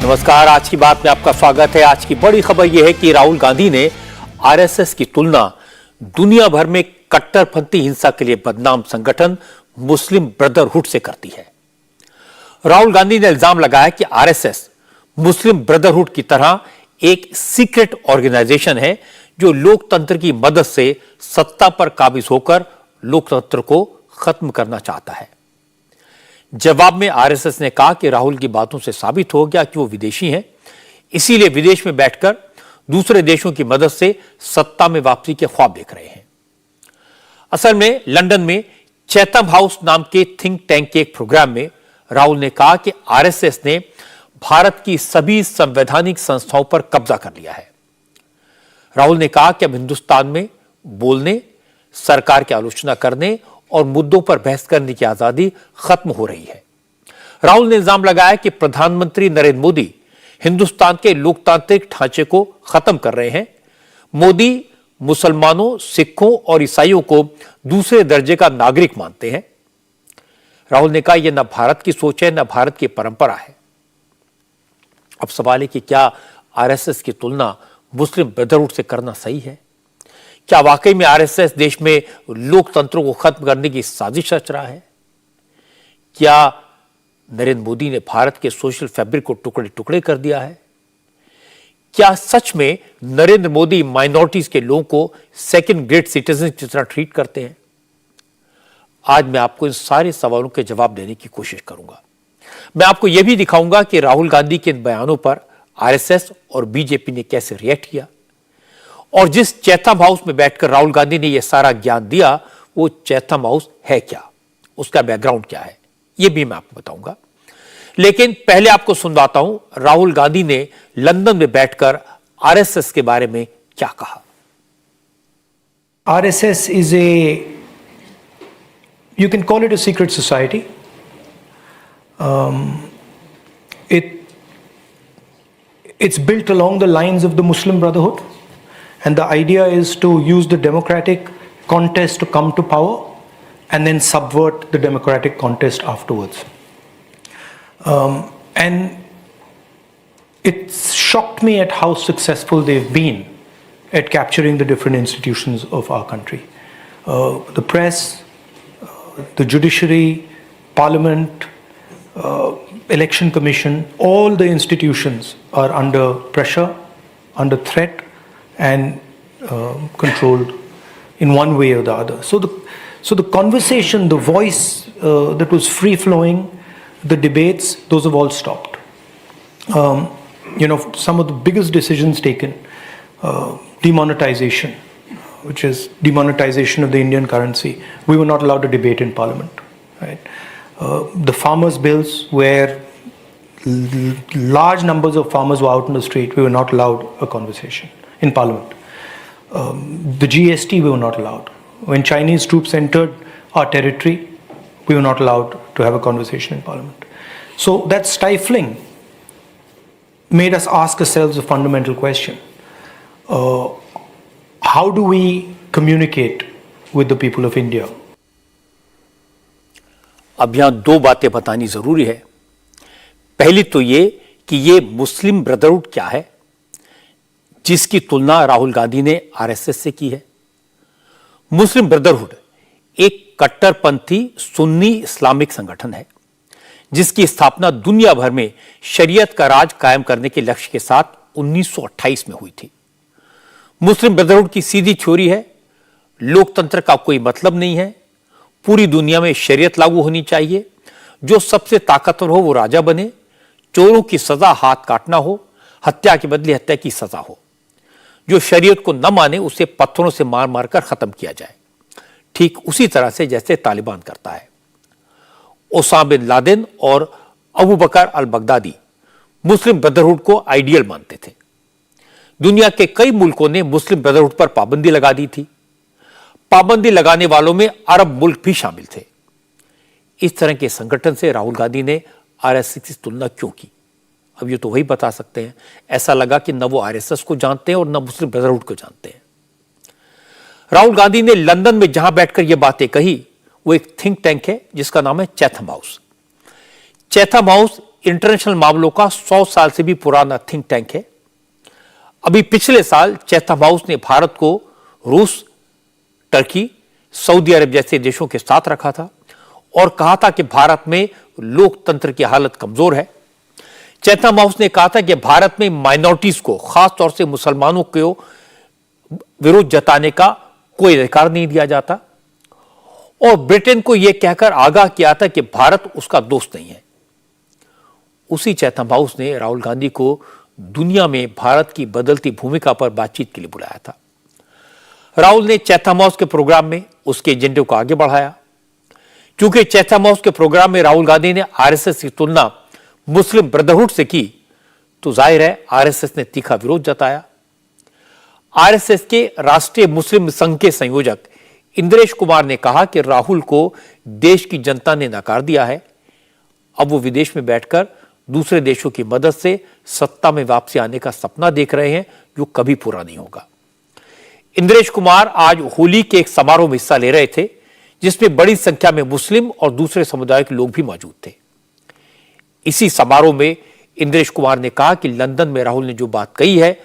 नमस्कार, आज की बात में आपका स्वागत है। आज की बड़ी खबर यह है कि राहुल गांधी ने आरएसएस की तुलना दुनिया भर में कट्टरपंथी हिंसा के लिए बदनाम संगठन मुस्लिम ब्रदरहुड से करती है। राहुल गांधी ने इल्जाम लगाया कि आरएसएस मुस्लिम ब्रदरहुड की तरह एक सीक्रेट ऑर्गेनाइजेशन है जो लोकतंत्र की मदद से सत्ता पर काबिज होकर लोकतंत्र को खत्म करना चाहता है। जवाब में आरएसएस ने कहा कि राहुल की बातों से साबित हो गया कि वो विदेशी हैं, इसीलिए विदेश में बैठकर दूसरे देशों की मदद से सत्ता में वापसी के ख्वाब देख रहे हैं। असल में लंदन में चैथम हाउस नाम के थिंक टैंक के एक प्रोग्राम में राहुल ने कहा कि आरएसएस ने भारत की सभी संवैधानिक संस्थाओं पर कब्जा कर लिया है। राहुल ने कहा कि अब हिंदुस्तान में बोलने, सरकार की आलोचना करने और मुद्दों पर बहस करने की आजादी खत्म हो रही है। राहुल ने इल्जाम लगाया कि प्रधानमंत्री नरेंद्र मोदी हिंदुस्तान के लोकतांत्रिक ढांचे को खत्म कर रहे हैं। मोदी मुसलमानों, सिखों और ईसाइयों को दूसरे दर्जे का नागरिक मानते हैं। राहुल ने कहा यह न भारत की सोच है, न भारत की परंपरा है। अब सवाल है कि क्या आरएसएस की तुलना मुस्लिम ब्रदरहुड से करना सही है? क्या वाकई में आरएसएस देश में लोकतंत्र को खत्म करने की साजिश रच रहा है? क्या नरेंद्र मोदी ने भारत के सोशल फैब्रिक को टुकड़े टुकड़े कर दिया है? क्या सच में नरेंद्र मोदी माइनॉरिटीज के लोगों को सेकंड ग्रेड सिटीजन की तरह ट्रीट करते हैं? आज मैं आपको इन सारे सवालों के जवाब देने की कोशिश करूंगा। मैं आपको यह भी दिखाऊंगा कि राहुल गांधी के इन बयानों पर आरएसएस और बीजेपी ने कैसे रिएक्ट किया, और जिस चैथम हाउस में बैठकर राहुल गांधी ने यह सारा ज्ञान दिया वो चैथम हाउस है क्या, उसका बैकग्राउंड क्या है, यह भी मैं आपको बताऊंगा। लेकिन पहले आपको सुनवाता हूं राहुल गांधी ने लंदन में बैठकर आरएसएस के बारे में क्या कहा। RSS is you can call it a secret society. It's built along the lines of the Muslim Brotherhood, and the idea is to use the democratic contest to come to power and then subvert the democratic contest afterwards. And it shocked me at how successful they've been at capturing the different institutions of our country. The press, the judiciary, parliament, election commission, all the institutions are under pressure, under threat, and controlled in one way or the other. So the conversation, the voice that was free flowing, the debates, those have all stopped. Some of the biggest decisions taken, demonetization, which is demonetization of the Indian currency. We were not allowed to debate in Parliament. Right? The farmers' bills, where large numbers of farmers were out in the street, we were not allowed a conversation in Parliament. The GST, we were not allowed. When Chinese troops entered our territory, we were not allowed to have a conversation in Parliament. So that stifling made us ask ourselves a fundamental question. How do we communicate with the people of India? अब यहां दो बातें बतानी जरूरी है। पहली तो ये कि ये मुस्लिम ब्रदरहुड क्या है जिसकी तुलना राहुल गांधी ने आरएसएस से की है। मुस्लिम ब्रदरहुड एक कट्टरपंथी सुन्नी इस्लामिक संगठन है जिसकी स्थापना दुनिया भर में शरीयत का राज कायम करने के लक्ष्य के साथ 1928 में हुई थी। मुस्लिम ब्रदरहुड की सीधी थ्योरी है लोकतंत्र का कोई मतलब नहीं है, पूरी दुनिया में शरीयत लागू होनी चाहिए, जो सबसे ताकतवर हो वो राजा बने, चोरों की सजा हाथ काटना हो, हत्या के बदले हत्या की सजा हो, जो शरीयत को न माने उसे पत्थरों से मार मारकर खत्म किया जाए, ठीक उसी तरह से जैसे तालिबान करता है। ओसामा बिन लादेन और अबू बकर अल बगदादी मुस्लिम ब्रदरहुड को आइडियल मानते थे। दुनिया के कई मुल्कों ने मुस्लिम ब्रदरहुड पर पाबंदी लगा दी थी। पाबंदी लगाने वालों में अरब मुल्क भी शामिल थे। इस तरह के संगठन से राहुल गांधी ने आरएसएस की तुलना क्यों की? अब ये तो वही बता सकते हैं। ऐसा लगा कि न वो आरएसएस को जानते हैं और न मुस्लिम ब्रदरहुड को जानते हैं। राहुल गांधी ने लंदन में जहां बैठकर ये बातें कही वो एक थिंक टैंक है जिसका नाम है Chatham house. Chatham house international मामलों का 100 साल से भी पुराना थिंक टैंक है। अभी पिछले साल चैथम हाउस ने भारत को रूस, टर्की, सऊदी अरब जैसे देशों के साथ रखा था और कहा था कि भारत में लोकतंत्र की हालत कमजोर है। चैथम हाउस ने कहा था कि भारत में माइनॉरिटीज को, खासतौर से मुसलमानों को विरोध जताने का कोई अधिकार नहीं दिया जाता और ब्रिटेन को यह कहकर आगाह किया था कि भारत उसका दोस्त नहीं है। उसी चैथम हाउस ने राहुल गांधी को दुनिया में भारत की बदलती भूमिका पर बातचीत के लिए बुलाया था। राहुल ने चैथम हाउस के प्रोग्राम में उसके एजेंडे को आगे बढ़ाया। क्योंकि चैथम हाउस के प्रोग्राम में राहुल गांधी ने आरएसएस की तुलना मुस्लिम ब्रदरहुड से की, तो जाहिर है आरएसएस ने तीखा विरोध जताया। आरएसएस के राष्ट्रीय मुस्लिम संघ के संयोजक इंद्रेश कुमार ने कहा कि राहुल को देश की जनता ने नकार दिया है। अब वो विदेश में बैठकर दूसरे देशों की मदद से सत्ता में वापसी आने का सपना देख रहे हैं, जो कभी पूरा नहीं होगा। इंद्रेश कुमार आज होली के एक समारोह में हिस्सा ले रहे थे, जिसमें बड़ी संख्या में मुस्लिम और दूसरे समुदाय के लोग भी मौजूद थे। इसी समारोह में इंद्रेश कुमार ने कहा कि लंदन में राहुल ने जो बात कही है,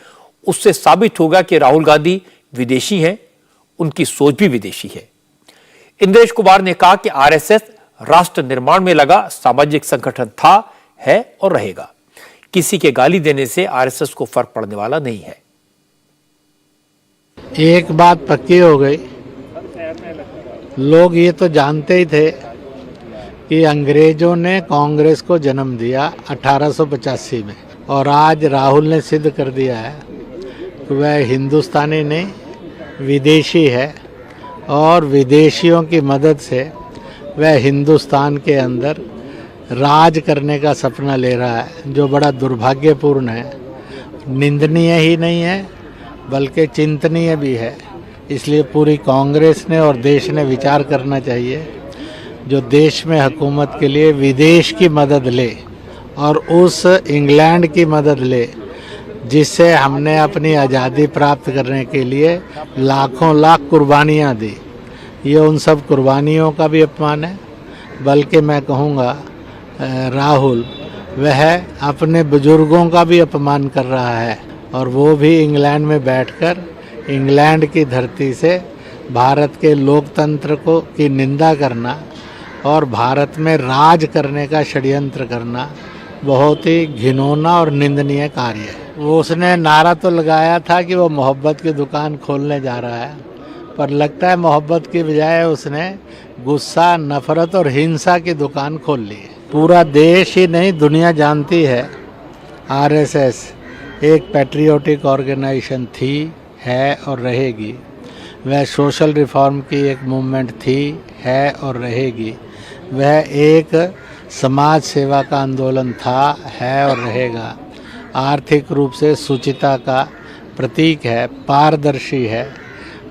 उससे साबित होगा कि राहुल गांधी विदेशी हैं, उनकी सोच भी विदेशी है। इंद्रेश कुमार ने कहा कि आरएसएस राष्ट्र निर्माण में लगा सामाजिक संगठन था, है और रहेगा। किसी के गाली देने से आरएसएस को फर्क पड़ने वाला नहीं है। एक बात पक्की हो गई, लोग ये तो जानते ही थे कि अंग्रेजों ने कांग्रेस को जन्म दिया 1885 में, और आज राहुल ने सिद्ध कर दिया है कि वह हिंदुस्तानी नहीं, विदेशी है और विदेशियों की मदद से वह हिंदुस्तान के अंदर राज करने का सपना ले रहा है, जो बड़ा दुर्भाग्यपूर्ण है, निंदनीय ही नहीं है बल्कि चिंतनीय भी है। इसलिए पूरी कांग्रेस ने और देश ने विचार करना चाहिए, जो देश में हुकूमत के लिए विदेश की मदद ले और उस इंग्लैंड की मदद ले जिससे हमने अपनी आज़ादी प्राप्त करने के लिए लाखों लाख कुर्बानियाँ दी। ये उन सब कुर्बानियों का भी अपमान है, बल्कि मैं कहूँगा राहुल वह अपने बुजुर्गों का भी अपमान कर रहा है, और वो भी इंग्लैंड में बैठकर इंग्लैंड की धरती से भारत के लोकतंत्र को की निंदा करना और भारत में राज करने का षड्यंत्र करना बहुत ही घिनौना और निंदनीय कार्य है। वो उसने नारा तो लगाया था कि वो मोहब्बत की दुकान खोलने जा रहा है, पर लगता है मोहब्बत की बजाय उसने गुस्सा, नफरत और हिंसा की दुकान खोल ली है। पूरा देश ही नहीं, दुनिया जानती है आरएसएस एक पैट्रियोटिक ऑर्गेनाइजेशन थी, है और रहेगी। वह सोशल रिफॉर्म की एक मूवमेंट थी, है और रहेगी। वह एक समाज सेवा का आंदोलन था, है और रहेगा। आर्थिक रूप से सुचिता का प्रतीक है, पारदर्शी है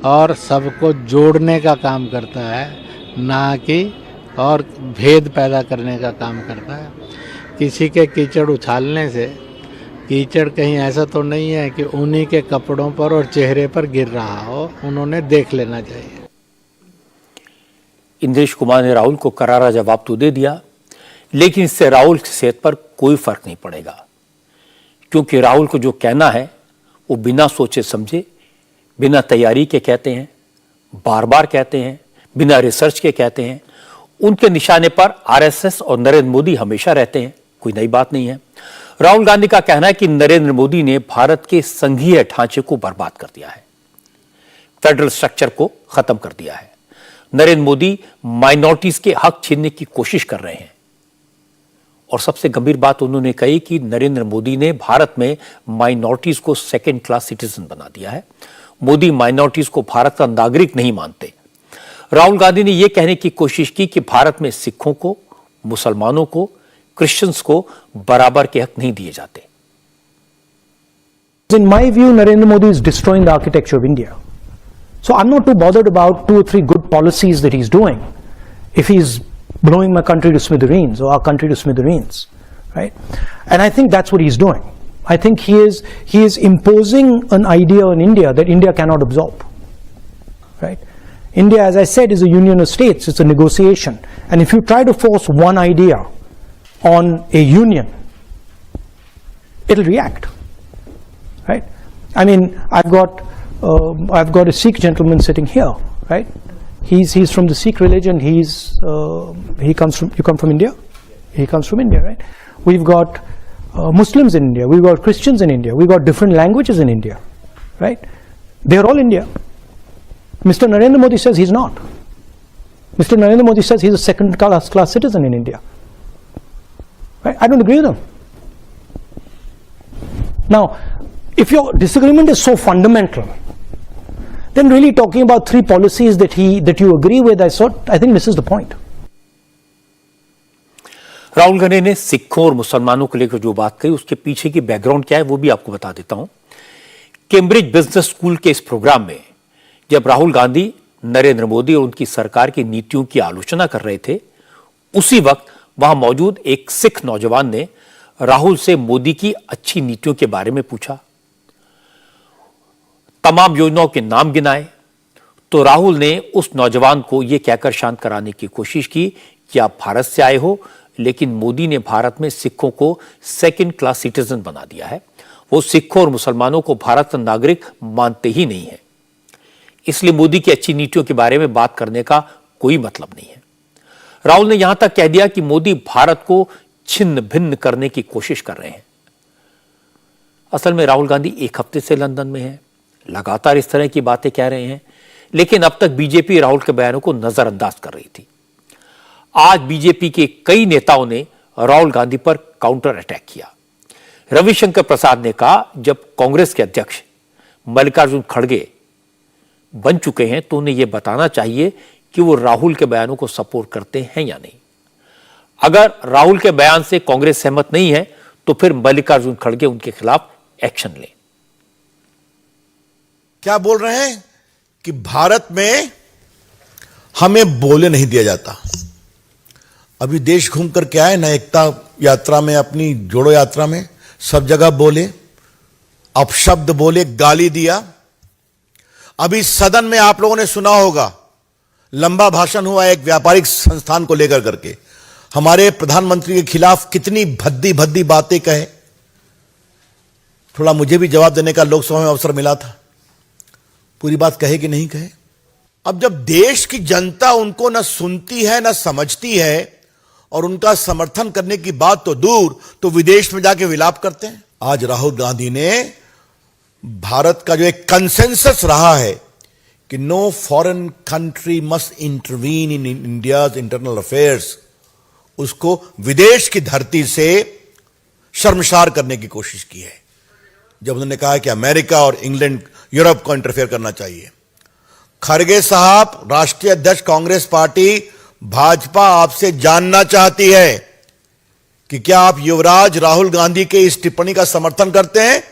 और सबको जोड़ने का काम करता है, ना कि और भेद पैदा करने का काम करता है। किसी के कीचड़ उछालने से कीचड़ कहीं ऐसा तो नहीं है कि उन्हीं के कपड़ों पर और चेहरे पर गिर रहा हो, उन्होंने देख लेना चाहिए। इंद्रेश कुमार ने राहुल को करारा जवाब तो दे दिया, लेकिन इससे राहुल की सेहत पर कोई फर्क नहीं पड़ेगा, क्योंकि राहुल को जो कहना है वो बिना सोचे समझे, बिना तैयारी के कहते हैं, बार बार कहते हैं, बिना रिसर्च के कहते हैं। उनके निशाने पर आरएसएस और नरेंद्र मोदी हमेशा रहते हैं, कोई नई बात नहीं है। राहुल गांधी का कहना है कि नरेंद्र मोदी ने भारत के संघीय ढांचे को बर्बाद कर दिया है, फेडरल स्ट्रक्चर को खत्म कर दिया है। नरेंद्र मोदी माइनॉरिटीज के हक छीनने की कोशिश कर रहे हैं। और सबसे गंभीर बात उन्होंने कही कि नरेंद्र मोदी ने भारत में माइनॉरिटीज को सेकेंड क्लास सिटीजन बना दिया है। मोदी माइनॉरिटीज को भारत का नागरिक नहीं मानते। राहुल गांधी ने यह कहने की कोशिश की कि भारत में सिखों को, मुसलमानों को, क्रिश्चियंस को बराबर के हक नहीं दिए जाते। In my view, Narendra Modi is destroying the architecture of India. So I'm not too bothered about 2 or 3 good policies that he's doing if he's blowing my country to smithereens or our country to smithereens, right? And I think that's what he's doing. I think he is imposing an idea on India that India cannot absorb, right? India, as I said, is a union of states. It's a negotiation. And if you try to force one idea on a union, it'll react, right? I mean, I've got a Sikh gentleman sitting here, right? He's from the Sikh religion. You come from India. He comes from India, right? We've got Muslims in India. We've got Christians in India. We've got different languages in India, right? They're all India. Mr. Narendra Modi says he's not. Mr. Narendra Modi says he's a second-class citizen in India. Right? I don't agree with him. Now, if your disagreement is so fundamental, then really talking about three policies that you agree with, I think misses the point. Rahul Gandhi ने सिखों और मुसलमानों को लेकर जो बात कही उसके पीछे की बैकग्राउंड क्या है वो भी आपको बता देता हूं। कैम्ब्रिज बिजनेस स्कूल के इस प्रोग्राम में जब राहुल गांधी नरेंद्र मोदी और उनकी सरकार की नीतियों की आलोचना कर रहे थे, उसी वक्त वहां मौजूद एक सिख नौजवान ने राहुल से मोदी की अच्छी नीतियों के बारे में पूछा, तमाम योजनाओं के नाम गिनाए, तो राहुल ने उस नौजवान को यह कहकर शांत कराने की कोशिश की कि आप भारत से आए हो, लेकिन मोदी ने भारत में सिखों को सेकंड क्लास सिटीजन बना दिया है। वो सिखों और मुसलमानों को भारत का नागरिक मानते ही नहीं है, इसलिए मोदी की अच्छी नीतियों के बारे में बात करने का कोई मतलब नहीं है। राहुल ने यहां तक कह दिया कि मोदी भारत को छिन्न भिन्न करने की कोशिश कर रहे हैं। असल में राहुल गांधी एक हफ्ते से लंदन में हैं, लगातार इस तरह की बातें कह रहे हैं, लेकिन अब तक बीजेपी राहुल के बयानों को नजरअंदाज कर रही थी। आज बीजेपी के कई नेताओं ने राहुल गांधी पर काउंटर अटैक किया। रविशंकर प्रसाद ने कहा, जब कांग्रेस के अध्यक्ष मल्लिकार्जुन खड़गे बन चुके हैं तो उन्हें यह बताना चाहिए कि वो राहुल के बयानों को सपोर्ट करते हैं या नहीं। अगर राहुल के बयान से कांग्रेस सहमत नहीं है तो फिर मल्लिकार्जुन खड़गे उनके खिलाफ एक्शन लें। क्या बोल रहे हैं कि भारत में हमें बोले नहीं दिया जाता। अभी देश घूमकर क्या है ना, एकता यात्रा में, अपनी जोड़ो यात्रा में सब जगह बोले, अपशब्द बोले, गाली दिया। अभी सदन में आप लोगों ने सुना होगा, लंबा भाषण हुआ एक व्यापारिक संस्थान को लेकर करके, हमारे प्रधानमंत्री के खिलाफ कितनी भद्दी भद्दी बातें कहे। थोड़ा मुझे भी जवाब देने का लोकसभा में अवसर मिला था, पूरी बात कहे कि नहीं कहे। अब जब देश की जनता उनको न सुनती है न समझती है और उनका समर्थन करने की बात तो दूर, तो विदेश में जाके विलाप करते हैं। आज राहुल गांधी ने भारत का जो एक कंसेंसस रहा है कि no foreign country must intervene in India's internal affairs, उसको विदेश की धरती से शर्मसार करने की कोशिश की है। जब उन्होंने कहा कि अमेरिका और इंग्लैंड, यूरोप को इंटरफेयर करना चाहिए। खड़गे साहब, राष्ट्रीय अध्यक्ष कांग्रेस पार्टी, भाजपा आपसे जानना चाहती है कि क्या आप युवराज राहुल गांधी के इस टिप्पणी का समर्थन करते हैं?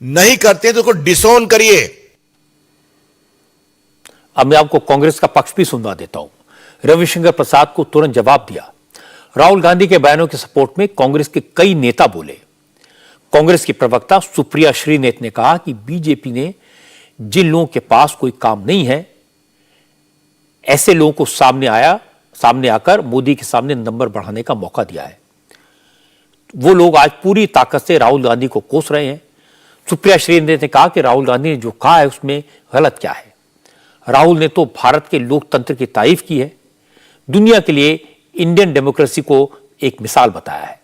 नहीं करते तो उसको डिसोन करिए। अब मैं आपको कांग्रेस का पक्ष भी सुनवा देता हूं। रविशंकर प्रसाद को तुरंत जवाब दिया। राहुल गांधी के बयानों के सपोर्ट में कांग्रेस के कई नेता बोले। कांग्रेस की प्रवक्ता सुप्रिया श्रीनेत ने कहा कि बीजेपी ने जिन लोगों के पास कोई काम नहीं है, ऐसे लोगों को सामने आकर मोदी के सामने नंबर बढ़ाने का मौका दिया है। वो लोग आज पूरी ताकत से राहुल गांधी को कोस रहे हैं। सुप्रिया श्रीनेत ने कहा कि राहुल गांधी ने जो कहा है उसमें गलत क्या है। राहुल ने तो भारत के लोकतंत्र की तारीफ की है, दुनिया के लिए इंडियन डेमोक्रेसी को एक मिसाल बताया है।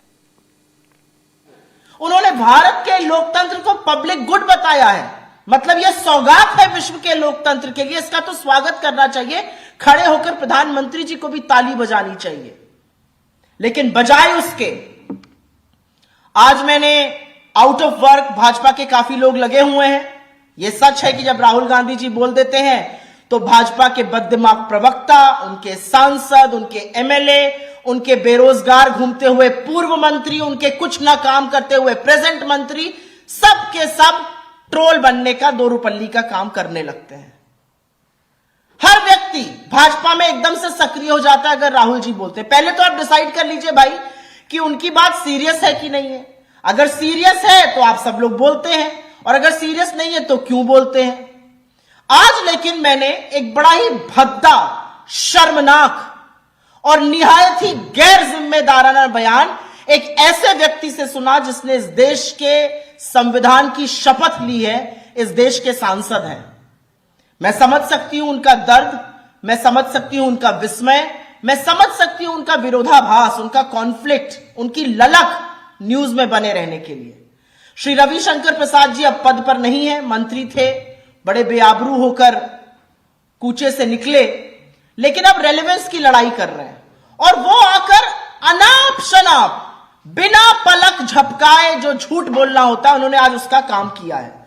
उन्होंने भारत के लोकतंत्र को पब्लिक गुड बताया है, मतलब यह सौगात है विश्व के लोकतंत्र के लिए। इसका तो स्वागत करना चाहिए, खड़े होकर प्रधानमंत्री जी को भी ताली बजानी चाहिए। लेकिन बजाय उसके आज मैंने आउट ऑफ वर्क भाजपा के काफी लोग लगे हुए हैं। यह सच है कि जब राहुल गांधी जी बोल देते हैं तो भाजपा के बददिमाग प्रवक्ता, उनके सांसद, उनके एमएलए, उनके बेरोजगार घूमते हुए पूर्व मंत्री, उनके कुछ ना काम करते हुए प्रेजेंट मंत्री, सब के सब ट्रोल बनने का, दो रुपल्ली का काम करने लगते हैं। हर व्यक्ति भाजपा में एकदम से सक्रिय हो जाता है अगर राहुल जी बोलते हैं। पहले तो आप डिसाइड कर लीजिए भाई कि उनकी बात सीरियस है कि नहीं है। अगर सीरियस है तो आप सब लोग बोलते हैं, और अगर सीरियस नहीं है तो क्यों बोलते हैं। आज लेकिन मैंने एक बड़ा ही भद्दा, शर्मनाक और निहायत ही गैर जिम्मेदाराना बयान एक ऐसे व्यक्ति से सुना जिसने इस देश के संविधान की शपथ ली है, इस देश के सांसद हैं। मैं समझ सकती हूं उनका दर्द, मैं समझ सकती हूं उनका विस्मय, मैं समझ सकती हूं उनका विरोधाभास, उनका कॉन्फ्लिक्ट, उनकी ललक न्यूज में बने रहने के लिए। श्री रविशंकर प्रसाद जी अब पद पर नहीं है, मंत्री थे, बड़े बेआबरू होकर कूचे से निकले, लेकिन अब रेलेवेंस की लड़ाई कर रहे हैं। और वो आकर अनाप शनाप बिना पलक झपकाए जो झूठ बोलना होता है, उन्होंने आज उसका काम किया है।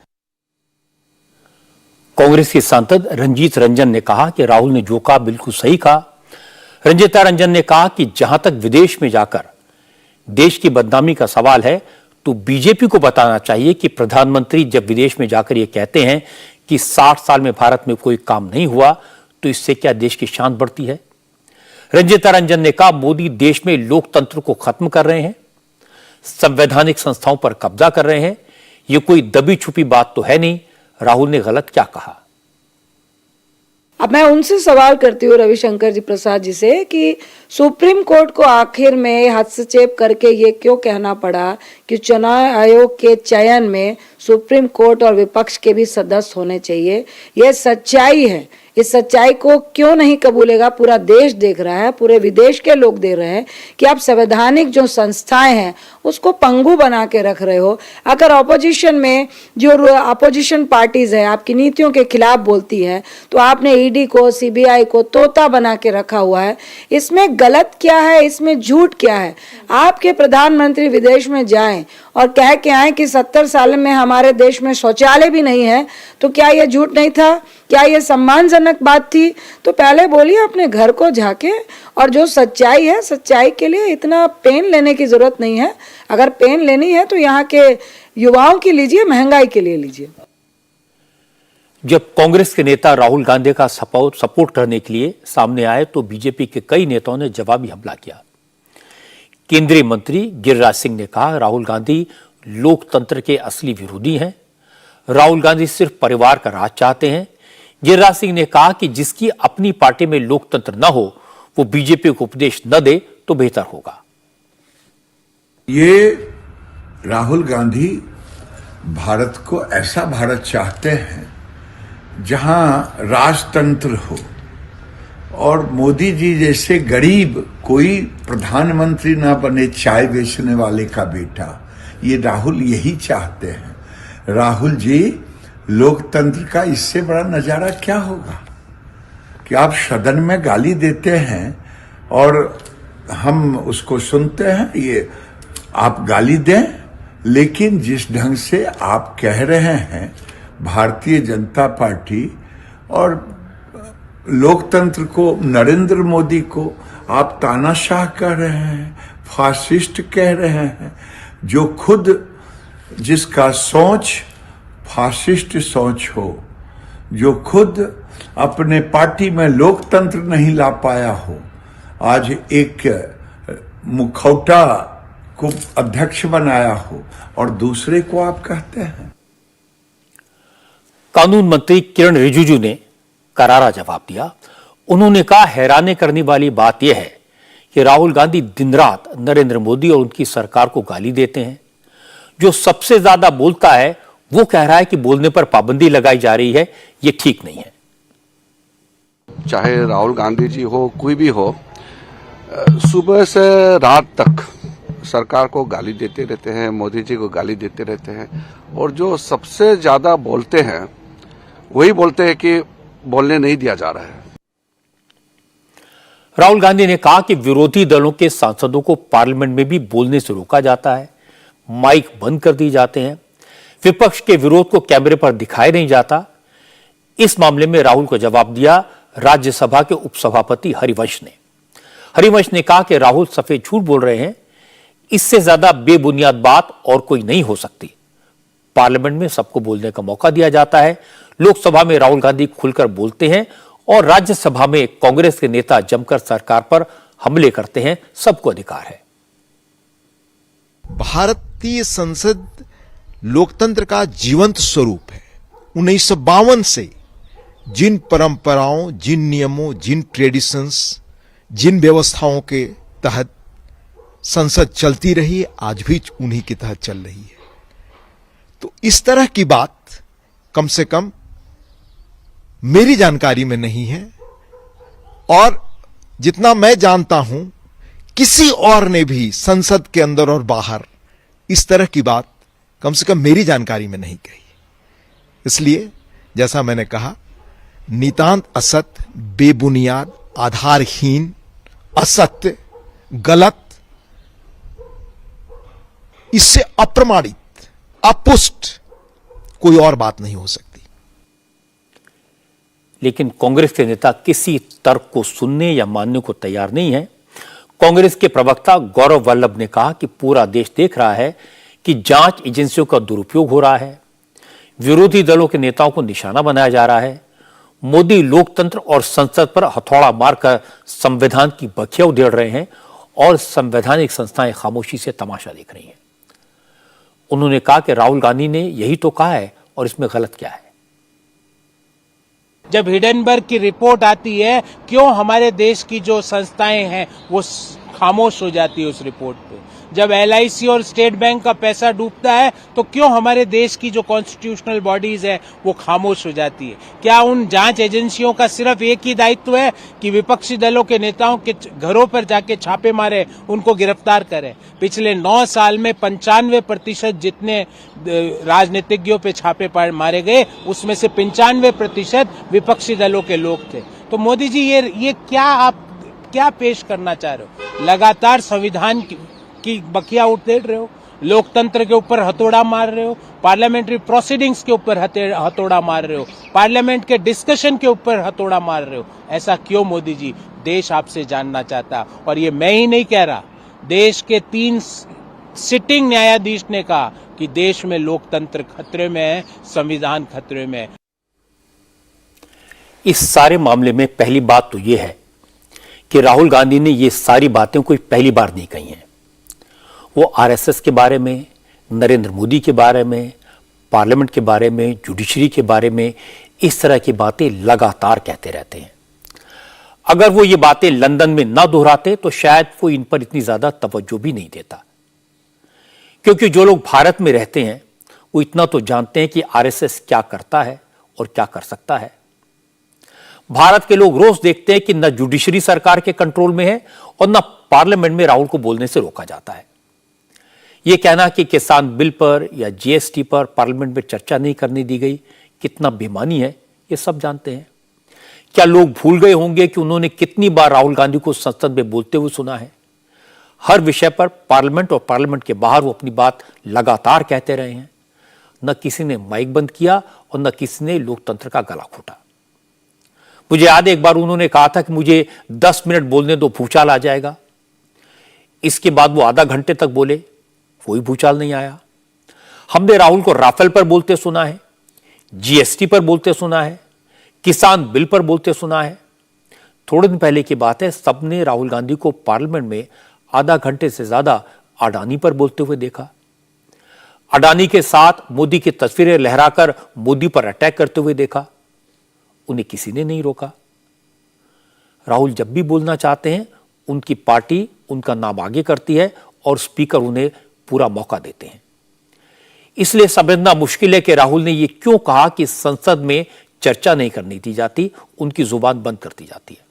कांग्रेस के सांसद रंजीत रंजन ने कहा कि राहुल ने जो कहा बिल्कुल सही कहा। रंजीता रंजन ने कहा कि जहां तक विदेश में जाकर देश की बदनामी का सवाल है, तो बीजेपी को बताना चाहिए कि प्रधानमंत्री जब विदेश में जाकर यह कहते हैं कि 60 साल में भारत में कोई काम नहीं हुआ, तो इससे क्या देश की शान बढ़ती है। रंजीता रंजन ने कहा मोदी देश में लोकतंत्र को खत्म कर रहे हैं, संवैधानिक संस्थाओं पर कब्जा कर रहे हैं। यह कोई दबी छुपी बात तो है नहीं। राहुल ने गलत क्या कहा? अब मैं उनसे सवाल करती हूँ रविशंकर जी प्रसाद जी से कि सुप्रीम कोर्ट को आखिर में हस्तक्षेप करके ये क्यों कहना पड़ा कि चुनाव आयोग के चयन में सुप्रीम कोर्ट और विपक्ष के भी सदस्य होने चाहिए। यह सच्चाई है। इस सच्चाई को क्यों नहीं कबूलेगा? पूरा देश देख रहा है, पूरे विदेश के लोग देख रहे हैं कि आप संवैधानिक जो संस्थाएं हैं उसको पंगु बना के रख रहे हो। अगर ऑपोजिशन में जो अपोजिशन पार्टीज है आपकी नीतियों के खिलाफ बोलती है, तो आपने ईडी को, सीबीआई को तोता बना के रखा हुआ है। इसमें गलत क्या है? इसमें झूठ क्या है? आपके प्रधानमंत्री विदेश में जाएं और कह के आए कि 70 साल में हमारे देश में शौचालय भी नहीं है, तो क्या यह झूठ नहीं था? क्या यह सम्मानजनक बात थी? तो पहले बोलिए अपने घर को झाके, और जो सच्चाई है, सच्चाई के लिए इतना पेन लेने की जरूरत नहीं है। अगर पेन लेनी है तो यहाँ के युवाओं की लीजिए, महंगाई के लिए लीजिए। जब कांग्रेस के नेता राहुल गांधी का सपोर्ट करने के लिए सामने आए, तो बीजेपी के कई नेताओं ने जवाबी हमला किया। केंद्रीय मंत्री गिरिराज सिंह ने कहा राहुल गांधी लोकतंत्र के असली विरोधी हैं। राहुल गांधी सिर्फ परिवार का राज चाहते हैं। गिरिराज सिंह ने कहा कि जिसकी अपनी पार्टी में लोकतंत्र न हो, वो बीजेपी को उपदेश न दे तो बेहतर होगा। ये राहुल गांधी भारत को ऐसा भारत चाहते हैं जहां राजतंत्र हो, और मोदी जी जैसे गरीब कोई प्रधानमंत्री ना बने, चाय बेचने वाले का बेटा। ये राहुल यही चाहते हैं। राहुल जी, लोकतंत्र का इससे बड़ा नजारा क्या होगा कि आप सदन में गाली देते हैं और हम उसको सुनते हैं। ये आप गाली दें, लेकिन जिस ढंग से आप कह रहे हैं भारतीय जनता पार्टी और लोकतंत्र को, नरेंद्र मोदी को आप तानाशाह कह रहे हैं, फासिस्ट कह रहे हैं, जो खुद जिसका सोच फासिस्ट सोच हो, जो खुद अपने पार्टी में लोकतंत्र नहीं ला पाया हो, आज एक मुखौटा को अध्यक्ष बनाया हो और दूसरे को आप कहते हैं। कानून मंत्री किरण रिजिजू ने करारा जवाब दिया। उन्होंने कहा हैरानी करने वाली बात यह है कि राहुल गांधी दिन रात नरेंद्र मोदी और उनकी सरकार को गाली देते हैं। जो सबसे ज्यादा बोलता है वो कह रहा है कि बोलने पर पाबंदी लगाई जा रही है। ये ठीक नहीं है। चाहे राहुल गांधी जी हो, कोई भी हो, सुबह से रात तक सरकार को गाली देते रहते हैं, मोदी जी को गाली देते रहते हैं, और जो सबसे ज्यादा बोलते हैं वही बोलते हैं कि बोलने नहीं दिया जा रहा है। राहुल गांधी ने कहा कि विरोधी दलों के सांसदों को पार्लियामेंट में भी बोलने से रोका जाता है, माइक बंद कर दिए जाते हैं, विपक्ष के विरोध को कैमरे पर दिखाया नहीं जाता। इस मामले में राहुल को जवाब दिया राज्यसभा के उपसभापति हरिवंश ने। हरिवंश ने कहा कि राहुल सफेद झूठ बोल रहे हैं। इससे ज्यादा बेबुनियाद बात और कोई नहीं हो सकती। पार्लियामेंट में सबको बोलने का मौका दिया जाता है। लोकसभा में राहुल गांधी खुलकर बोलते हैं और राज्यसभा में कांग्रेस के नेता जमकर सरकार पर हमले करते हैं। सबको अधिकार है। भारतीय संसद लोकतंत्र का जीवंत स्वरूप है। 1952 से जिन परंपराओं, जिन नियमों, जिन ट्रेडिशंस, जिन व्यवस्थाओं के तहत संसद चलती रही, आज भी उन्हीं के तहत चल रही है। तो इस तरह की बात कम से कम मेरी जानकारी में नहीं है, और जितना मैं जानता हूं किसी और ने भी संसद के अंदर और बाहर इस तरह की बात कम से कम मेरी जानकारी में नहीं कही। इसलिए जैसा मैंने कहा, नितांत असत्य, बेबुनियाद, आधारहीन, असत्य, गलत, इससे अप्रमाणित, अपुष्ट कोई और बात नहीं हो सकती। लेकिन कांग्रेस के नेता किसी तर्क को सुनने या मानने को तैयार नहीं है। कांग्रेस के प्रवक्ता गौरव वल्लभ ने कहा कि पूरा देश देख रहा है कि जांच एजेंसियों का दुरुपयोग हो रहा है, विरोधी दलों के नेताओं को निशाना बनाया जा रहा है, मोदी लोकतंत्र और संसद पर हथौड़ा मारकर संविधान की बखिया उधेड़ रहे हैं और संवैधानिक संस्थाएं खामोशी से तमाशा देख रही हैं। उन्होंने कहा कि राहुल गांधी ने यही तो कहा है और इसमें गलत क्या है। जब हिडेनबर्ग की रिपोर्ट आती है, क्यों हमारे देश की जो संस्थाएं हैं वो खामोश हो जाती है उस रिपोर्ट पे। जब LIC और स्टेट बैंक का पैसा डूबता है तो क्यों हमारे देश की जो कॉन्स्टिट्यूशनल बॉडीज है वो खामोश हो जाती है। क्या उन जांच एजेंसियों का सिर्फ एक ही दायित्व है कि विपक्षी दलों के नेताओं के घरों पर जाके छापे मारे, उनको गिरफ्तार करें। पिछले 9 साल में 95% जितने राजनीतिज्ञों पे छापे मारे गए, उसमें से 95% विपक्षी दलों के लोग थे। तो मोदी जी ये आप क्या पेश करना चाह रहे हो? लगातार संविधान की बखिया उधेड़ रहे हो, लोकतंत्र के ऊपर हथौड़ा मार रहे हो, पार्लियामेंट्री प्रोसीडिंग्स के ऊपर हथौड़ा मार रहे हो, पार्लियामेंट के डिस्कशन के ऊपर हथौड़ा मार रहे हो। ऐसा क्यों मोदी जी? देश आपसे जानना चाहता। और ये मैं ही नहीं कह रहा, देश के 3 सिटिंग न्यायाधीश ने कहा कि देश में लोकतंत्र खतरे में है, संविधान खतरे में है। इस सारे मामले में पहली बात तो यह है कि राहुल गांधी ने ये सारी बातें कोई पहली बार नहीं कही हैं। वो RSS के बारे में, नरेंद्र मोदी के बारे में, पार्लियामेंट के बारे में, जुडिशरी के बारे में इस तरह की बातें लगातार कहते रहते हैं। अगर वो ये बातें लंदन में ना दोहराते तो शायद वो इन पर इतनी ज्यादा तवज्जो भी नहीं देता, क्योंकि जो लोग भारत में रहते हैं वो इतना तो जानते हैं कि RSS क्या करता है और क्या कर सकता है। भारत के लोग रोज देखते हैं कि न जुडिशरी सरकार के कंट्रोल में है और न पार्लियामेंट में राहुल को बोलने से रोका जाता है। यह कहना कि किसान बिल पर या GST पर पार्लियामेंट में चर्चा नहीं करने दी गई कितना बेईमानी है, यह सब जानते हैं। क्या लोग भूल गए होंगे कि उन्होंने कितनी बार राहुल गांधी को संसद में बोलते हुए सुना है? हर विषय पर पार्लियामेंट और पार्लियामेंट के बाहर वो अपनी बात लगातार कहते रहे हैं। न किसी ने माइक बंद किया और न किसी ने लोकतंत्र का गला घोटा। मुझे याद है एक बार उन्होंने कहा था कि मुझे 10 मिनट बोलने दो, भूचाल आ जाएगा। इसके बाद वो आधा घंटे तक बोले, कोई भूचाल नहीं आया। हमने राहुल को राफेल पर बोलते सुना है, GST पर बोलते सुना है, किसान बिल पर बोलते सुना है। थोड़े दिन पहले की बात है, सबने राहुल गांधी को पार्लियामेंट में आधा घंटे से ज्यादा अडानी पर बोलते हुए देखा। अडानी के साथ मोदी की तस्वीरें लहराकर मोदी पर अटैक करते हुए देखा। उन्हें किसी ने नहीं रोका। राहुल जब भी बोलना चाहते हैं, उनकी पार्टी उनका नाम आगे करती है और स्पीकर उन्हें पूरा मौका देते हैं। इसलिए समझना मुश्किल है कि राहुल ने यह क्यों कहा कि संसद में चर्चा नहीं करनी दी जाती, उनकी जुबान बंद कर दी जाती है।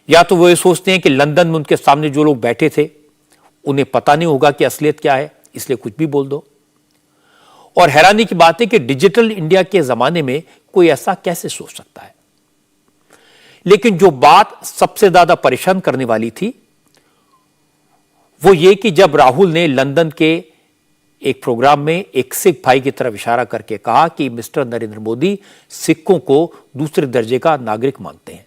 या तो वो ये सोचते हैं कि लंदन में उनके सामने जो लोग बैठे थे उन्हें पता नहीं होगा कि असलियत क्या है, इसलिए कुछ भी बोल दो। और हैरानी की बात है कि डिजिटल इंडिया के जमाने में कोई ऐसा कैसे सोच सकता है। लेकिन जो बात सबसे ज्यादा परेशान करने वाली थी वो ये कि जब राहुल ने लंदन के एक प्रोग्राम में एक सिख भाई की तरफ इशारा करके कहा कि मिस्टर नरेंद्र मोदी सिखों को दूसरे दर्जे का नागरिक मानते हैं।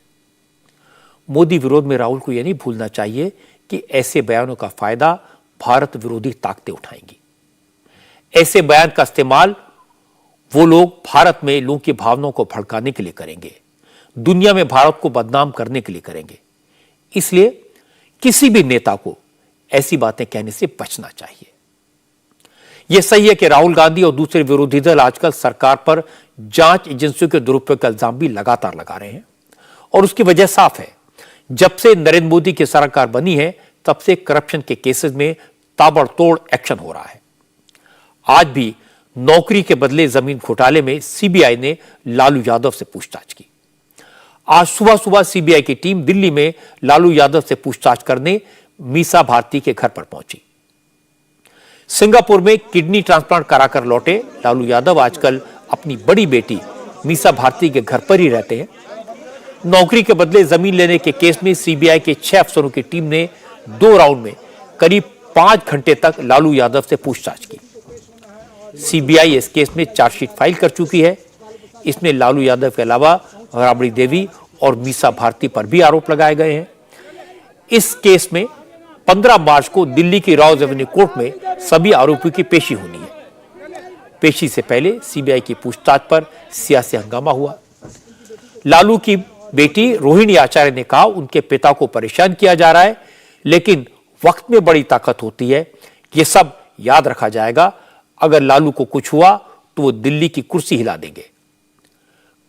मोदी विरोध में राहुल को यह नहीं भूलना चाहिए कि ऐसे बयानों का फायदा भारत विरोधी ताकतें उठाएंगी। ऐसे बयान का इस्तेमाल वो लोग भारत में लोगों की भावनाओं को भड़काने के लिए करेंगे, दुनिया में भारत को बदनाम करने के लिए करेंगे। इसलिए किसी भी नेता को ऐसी बातें कहने से बचना चाहिए। यह सही है कि राहुल गांधी और दूसरे विरोधी दल आजकल सरकार पर जांच एजेंसियों के दुरुपयोग का इल्जाम भी लगातार लगा रहे हैं और उसकी वजह साफ है। जब से नरेंद्र मोदी की सरकार बनी है, तब से करप्शन के केसेस में ताबड़तोड़ एक्शन हो रहा है। आज भी नौकरी के बदले जमीन घोटाले में सीबीआई ने लालू यादव से पूछताछ की। आज सुबह सुबह सीबीआई की टीम दिल्ली में लालू यादव से पूछताछ करने मीसा भारती के घर पर पहुंची। सिंगापुर में किडनी ट्रांसप्लांट कराकर लौटे लालू यादव आजकल अपनी बड़ी बेटी मीसा भारती के घर पर ही रहते हैं। नौकरी के बदले जमीन लेने के केस में सीबीआई के 6 अफसरों की टीम ने 2 राउंड में करीब 5 घंटे तक लालू यादव से पूछताछ की। सीबीआई इस केस में चार्जशीट फाइल कर चुकी है। इसमें लालू यादव के अलावा राबड़ी देवी और मीसा भारती पर भी आरोप लगाए गए हैं। इस केस में 15 मार्च को दिल्ली की राउज एवेन्यू कोर्ट में सभी आरोपियों की पेशी होनी है। पेशी से पहले सीबीआई की पूछताछ पर सियासी हंगामा हुआ। लालू की बेटी रोहिणी आचार्य ने कहा उनके पिता को परेशान किया जा रहा है, लेकिन वक्त में बड़ी ताकत होती है। यह सब याद रखा जाएगा। अगर लालू को कुछ हुआ तो वो दिल्ली की कुर्सी हिला देंगे।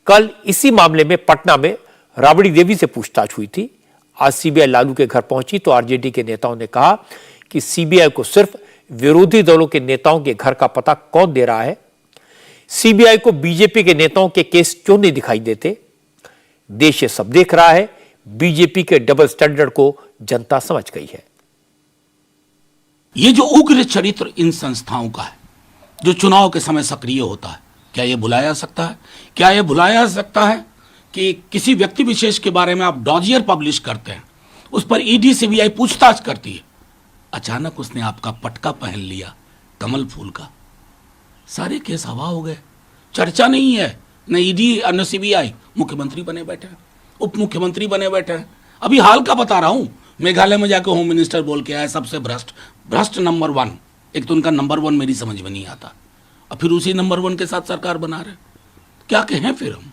कल इसी मामले में पटना में राबड़ी देवी से पूछताछ हुई थी। आज सीबीआई लालू के घर पहुंची तो आरजेडी के नेताओं ने कहा कि सीबीआई को सिर्फ विरोधी दलों के नेताओं के घर का पता कौन दे रहा है। सीबीआई को बीजेपी के नेताओं के केस क्यों नहीं दिखाई देते। देश ये सब देख रहा है। बीजेपी के डबल स्टैंडर्ड को जनता समझ गई है। ये जो उग्र चरित्र इन संस्थाओं का है, जो चुनाव के समय सक्रिय होता है, क्या यह भुलाया सकता है? क्या यह भुलाया सकता है कि किसी व्यक्ति विशेष के बारे में आप डॉजियर पब्लिश करते हैं, उस पर ईडी सीबीआई पूछताछ करती है, अचानक उसने आपका पटका पहन लिया कमल फूल का, सारे केस हवा हो गए, चर्चा नहीं है, न ईडी न सीबीआई। मुख्यमंत्री बने बैठे हैं, उप मुख्यमंत्री बने बैठे हैं। अभी हाल का बता रहा हूं, मेघालय में जाकर होम मिनिस्टर बोल के आया सबसे भ्रष्ट नंबर 1। एक तो उनका नंबर 1 मेरी समझ में नहीं आता, और फिर उसी नंबर 1 के साथ सरकार बना रहे। क्या कहें फिर हम?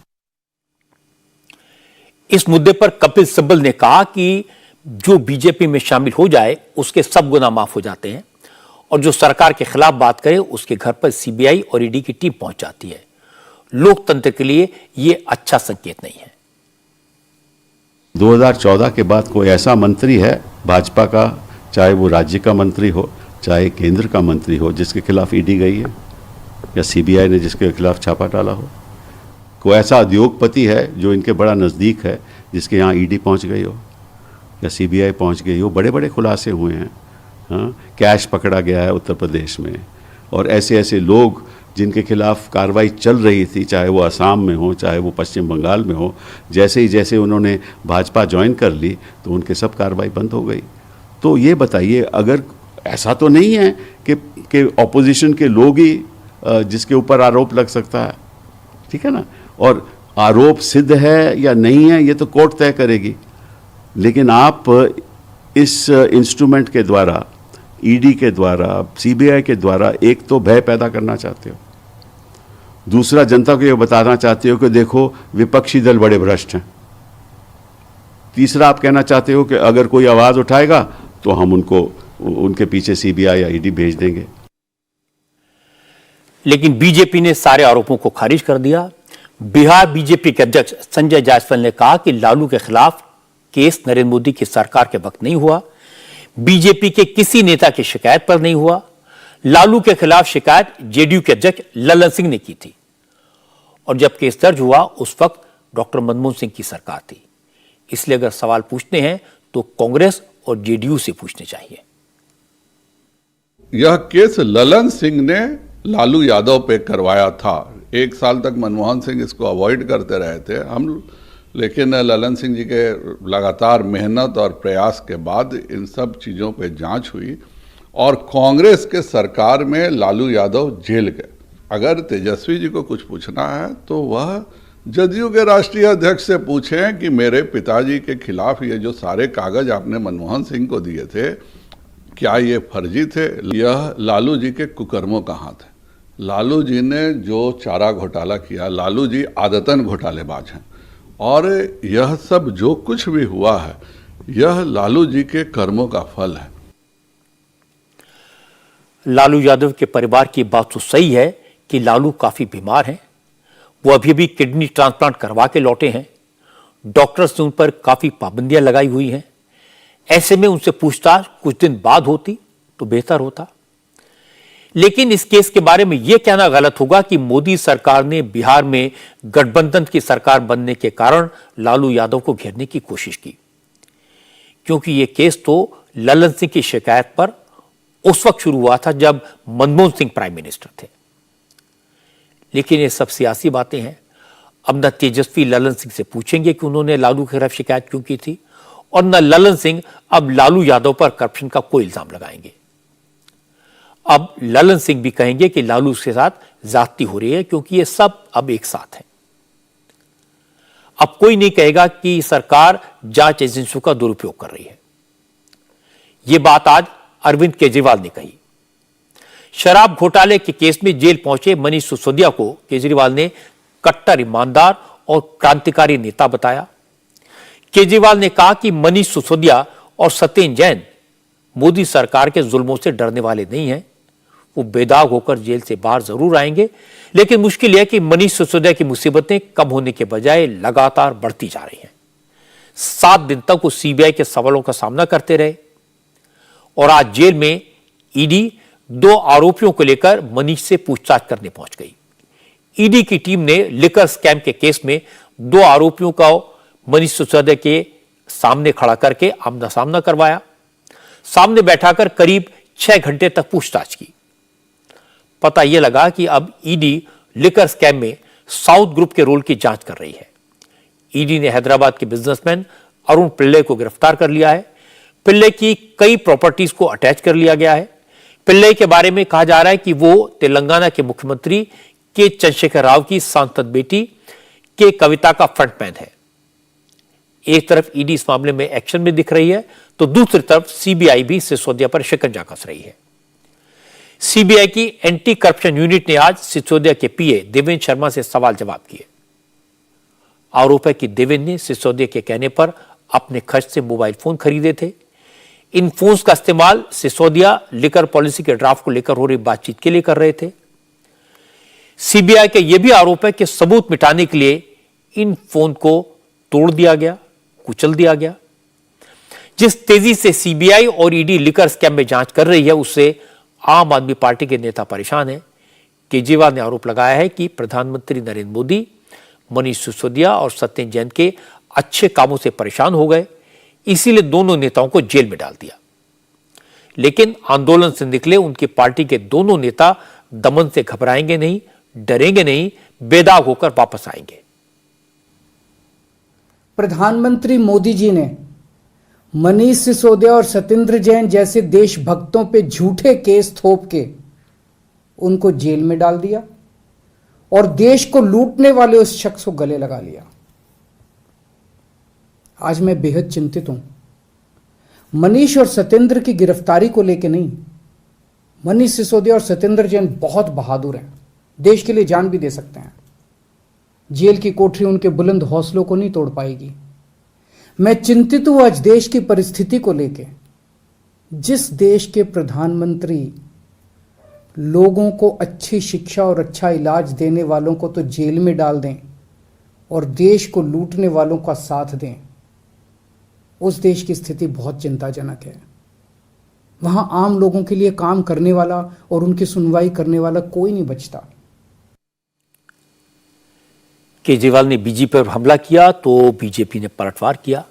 इस मुद्दे पर कपिल सिब्बल ने कहा कि जो बीजेपी में शामिल हो जाए उसके सब गुनाह माफ हो जाते हैं, और जो सरकार के खिलाफ बात करे उसके घर पर सीबीआई और ईडी की टीम पहुंच जाती है। लोकतंत्र के लिए यह अच्छा संकेत नहीं है। 2014 के बाद कोई ऐसा मंत्री है भाजपा का, चाहे वो राज्य का मंत्री हो चाहे केंद्र का मंत्री हो, जिसके खिलाफ ईडी गई है या सीबीआई ने जिसके खिलाफ छापा डाला हो? कोई ऐसा उद्योगपति है जो इनके बड़ा नज़दीक है जिसके यहाँ ईडी पहुँच गई हो या सीबीआई पहुँच गई हो? बड़े बड़े खुलासे हुए हैं। हाँ, कैश पकड़ा गया है उत्तर प्रदेश में, और ऐसे ऐसे लोग जिनके खिलाफ कार्रवाई चल रही थी, चाहे वो असम में हो चाहे वो पश्चिम बंगाल में हो, जैसे उन्होंने भाजपा ज्वाइन कर ली तो उनके सब कार्रवाई बंद हो गई। तो ये बताइए, अगर ऐसा तो नहीं है कि ऑपोजिशन के लोग ही जिसके ऊपर आरोप लग सकता है, ठीक है ना, और आरोप सिद्ध है या नहीं है ये तो कोर्ट तय करेगी। लेकिन आप इस इंस्ट्रूमेंट के द्वारा, ईडी के द्वारा, सीबीआई के द्वारा एक तो भय पैदा करना चाहते हो, दूसरा जनता को ये बताना चाहते हो कि देखो विपक्षी दल बड़े भ्रष्ट हैं, तीसरा आप कहना चाहते हो कि अगर कोई आवाज उठाएगा तो हम उनके पीछे सीबीआई या ईडी भेज देंगे। लेकिन बीजेपी ने सारे आरोपों को खारिज कर दिया। बिहार बीजेपी के अध्यक्ष संजय जायसवाल ने कहा कि लालू के खिलाफ केस नरेंद्र मोदी की सरकार के वक्त नहीं हुआ, बीजेपी के किसी नेता की शिकायत पर नहीं हुआ। लालू के खिलाफ शिकायत जेडीयू के अध्यक्ष ललन सिंह ने की थी, और जब केस दर्ज हुआ उस वक्त डॉक्टर मनमोहन सिंह की सरकार थी। इसलिए अगर सवाल पूछते हैं तो कांग्रेस और जेडीयू से पूछने चाहिए। यह केस ललन सिंह ने लालू यादव पे करवाया था। 1 साल तक मनमोहन सिंह इसको अवॉइड करते रहे थे हम, लेकिन ललन सिंह जी के लगातार मेहनत और प्रयास के बाद इन सब चीज़ों पे जांच हुई और कांग्रेस के सरकार में लालू यादव जेल गए। अगर तेजस्वी जी को कुछ पूछना है तो वह जदयू के राष्ट्रीय अध्यक्ष से पूछें कि मेरे पिताजी के खिलाफ ये जो सारे कागज आपने मनमोहन सिंह को दिए थे, क्या ये फर्जी थे? यह लालू जी के कुकर्मों का हाथ है। लालू जी ने जो चारा घोटाला किया, लालू जी आदतन घोटालेबाज हैं, और यह सब जो कुछ भी हुआ है यह लालू जी के कर्मों का फल है। लालू यादव के परिवार की बात तो सही है कि लालू काफी बीमार हैं। वो अभी भी किडनी ट्रांसप्लांट करवा के लौटे हैं। डॉक्टर्स ने उन पर काफी पाबंदियां लगाई हुई हैं। ऐसे में उनसे पूछताछ कुछ दिन बाद होती तो बेहतर होता। लेकिन इस केस के बारे में यह कहना गलत होगा कि मोदी सरकार ने बिहार में गठबंधन की सरकार बनने के कारण लालू यादव को घेरने की कोशिश की, क्योंकि यह केस तो ललन सिंह की शिकायत पर उस वक्त शुरू हुआ था जब मनमोहन सिंह प्राइम मिनिस्टर थे। लेकिन ये सब सियासी बातें हैं। अब न तेजस्वी ललन सिंह से पूछेंगे कि उन्होंने लालू के खिलाफ शिकायत क्यों की थी, और न ललन सिंह अब लालू यादव पर करप्शन का कोई इल्जाम लगाएंगे। अब ललन सिंह भी कहेंगे कि लालू के साथ ज्यादती हो रही है, क्योंकि ये सब अब एक साथ है। अब कोई नहीं कहेगा कि सरकार जांच एजेंसियों का दुरुपयोग कर रही है। यह बात आज अरविंद केजरीवाल ने कही। शराब घोटाले के केस में जेल पहुंचे मनीष सिसोदिया को केजरीवाल ने कट्टर ईमानदार और क्रांतिकारी नेता बताया। केजरीवाल ने कहा कि मनीष सिसोदिया और सत्येंद्र जैन मोदी सरकार के जुल्मों से डरने वाले नहीं हैं। वो बेदाग होकर जेल से बाहर जरूर आएंगे, लेकिन मुश्किल यह कि मनीष सिसोदिया की मुसीबतें कम होने के बजाय लगातार बढ़ती जा रही हैं। 7 दिन तक वो सीबीआई के सवालों का सामना करते रहे और आज जेल में ईडी 2 आरोपियों को लेकर मनीष से पूछताछ करने पहुंच गई। ईडी की टीम ने लिकर स्कैम के केस में 2 आरोपियों का मनीष सिसोदिया के सामने खड़ा करके आमना सामना करवाया, सामने बैठाकर करीब 6 घंटे तक पूछताछ की। पता यह लगा कि अब ईडी लिकर स्कैम में साउथ ग्रुप के रोल की जांच कर रही है। ईडी ने हैदराबाद के बिजनेसमैन अरुण पिल्ले को गिरफ्तार कर लिया है। पिल्ले की कई प्रॉपर्टीज को अटैच कर लिया गया है। पिल्ले के बारे में कहा जा रहा है कि वो तेलंगाना के मुख्यमंत्री के चंद्रशेखर राव की सांसद बेटी के कविता का फ्रंटमैन है। एक तरफ ईडी इस मामले में एक्शन में दिख रही है, तो दूसरी तरफ सीबीआई भी सिसोदिया पर शिकंजा कस रही है। सीबीआई की एंटी करप्शन यूनिट ने आज सिसोदिया के पीए देवेंद्र शर्मा से सवाल जवाब किए। आरोप है कि देवेंद्र ने सिसोदिया के कहने पर अपने खर्च से मोबाइल फोन खरीदे थे। इन फोन्स का इस्तेमाल सिसोदिया लिकर पॉलिसी के ड्राफ्ट को लेकर हो रही बातचीत के लिए कर रहे थे। सीबीआई का यह भी आरोप है कि सबूत मिटाने के लिए इन फोन को तोड़ दिया गया, कुचल दिया गया। जिस तेजी से सीबीआई और ईडी लिकर स्कैम में जांच कर रही है, उससे आम आदमी पार्टी के नेता परेशान हैं। केजरीवाल ने आरोप लगाया है कि प्रधानमंत्री नरेंद्र मोदी मनीष सिसोदिया और सत्येंद्र जैन के अच्छे कामों से परेशान हो गए, इसीलिए दोनों नेताओं को जेल में डाल दिया। लेकिन आंदोलन से निकले उनकी पार्टी के दोनों नेता दमन से घबराएंगे नहीं, डरेंगे नहीं, बेदाग होकर वापस आएंगे। प्रधानमंत्री मोदी जी ने मनीष सिसोदिया और सत्येंद्र जैन जैसे देशभक्तों पे झूठे केस थोप के उनको जेल में डाल दिया और देश को लूटने वाले उस शख्स को गले लगा लिया। आज मैं बेहद चिंतित हूं। मनीष और सत्येंद्र की गिरफ्तारी को लेकर नहीं। मनीष सिसोदिया और सत्येंद्र जैन बहुत बहादुर हैं, देश के लिए जान भी दे सकते हैं। जेल की कोठरी उनके बुलंद हौसलों को नहीं तोड़ पाएगी। मैं चिंतित हूं आज देश की परिस्थिति को लेकर। जिस देश के प्रधानमंत्री लोगों को अच्छी शिक्षा और अच्छा इलाज देने वालों को तो जेल में डाल दें और देश को लूटने वालों का साथ दें, उस देश की स्थिति बहुत चिंताजनक है। वहां आम लोगों के लिए काम करने वाला और उनकी सुनवाई करने वाला कोई नहीं बचता। केजरीवाल ने बीजेपी पर हमला किया तो बीजेपी ने पलटवार किया।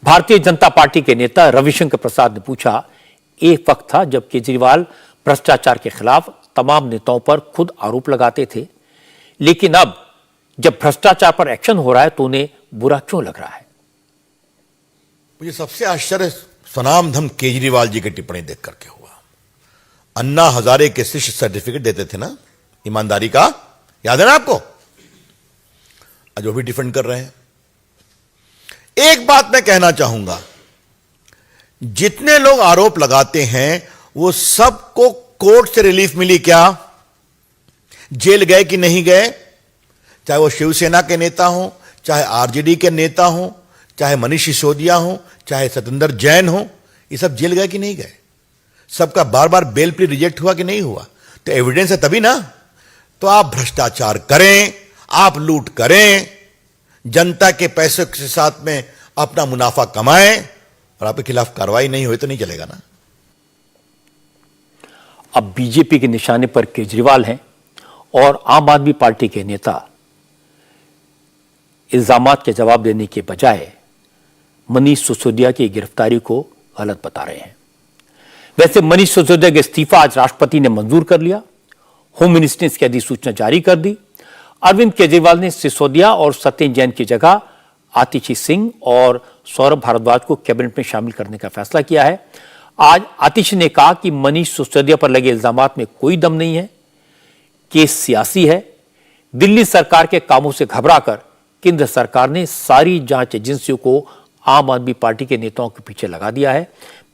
भारतीय जनता पार्टी के नेता रविशंकर प्रसाद ने पूछा, एक वक्त था जब केजरीवाल भ्रष्टाचार के खिलाफ तमाम नेताओं पर खुद आरोप लगाते थे, लेकिन अब जब भ्रष्टाचार पर एक्शन हो रहा है तो उन्हें बुरा क्यों लग रहा है? मुझे सबसे आश्चर्य स्वनामधम केजरीवाल जी की टिप्पणी देख करके हुआ। अन्ना हजारे के शिष्य सर्टिफिकेट देते थे ना ईमानदारी का, याद है ना आपको? आज वो भी डिफेंड कर रहे हैं। एक बात मैं कहना चाहूंगा, जितने लोग आरोप लगाते हैं वो सबको कोर्ट से रिलीफ मिली क्या? जेल गए कि नहीं गए? चाहे वो शिवसेना के नेता हो, चाहे आरजेडी के नेता हो, चाहे मनीष सिसोदिया हो, चाहे सत्येंद्र जैन हो, ये सब जेल गए कि नहीं गए? सबका बार बार बेल प्ली रिजेक्ट हुआ कि नहीं हुआ? तो एविडेंस है तभी ना। तो आप भ्रष्टाचार करें, आप लूट करें, जनता के पैसे के साथ में अपना मुनाफा कमाएं, और आपके खिलाफ कार्रवाई नहीं हुई तो नहीं चलेगा ना। अब बीजेपी के निशाने पर केजरीवाल हैं और आम आदमी पार्टी के नेता इल्जामात के जवाब देने के बजाय मनीष सिसोदिया की गिरफ्तारी को गलत बता रहे हैं। वैसे मनीष सिसोदिया का इस्तीफा आज राष्ट्रपति ने मंजूर कर लिया। होम मिनिस्ट्री ने इसकी अधिसूचना जारी कर दी। अरविंद केजरीवाल ने सिसोदिया और सत्येंद्र जैन की जगह आतिशी सिंह और सौरभ भारद्वाज को कैबिनेट में शामिल करने का फैसला किया है। आज आतिशी ने कहा कि मनीष सिसोदिया पर लगे इल्जामात में कोई दम नहीं है, केस सियासी है। दिल्ली सरकार के कामों से घबराकर केंद्र सरकार ने सारी जांच एजेंसियों को आम आदमी पार्टी के नेताओं के पीछे लगा दिया है।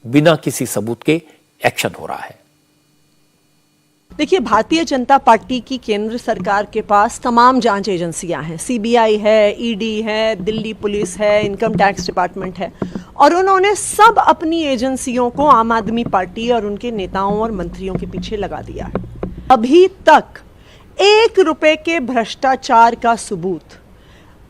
बिना किसी सबूत के एक्शन हो रहा है। देखिए, भारतीय जनता पार्टी की केंद्र सरकार के पास तमाम जांच एजेंसियां हैं। सीबीआई है, ईडी है, दिल्ली पुलिस है, इनकम टैक्स डिपार्टमेंट है, और उन्होंने सब अपनी एजेंसियों को आम आदमी पार्टी और उनके नेताओं और मंत्रियों के पीछे लगा दिया है। अभी तक 1 रुपए के भ्रष्टाचार का सबूत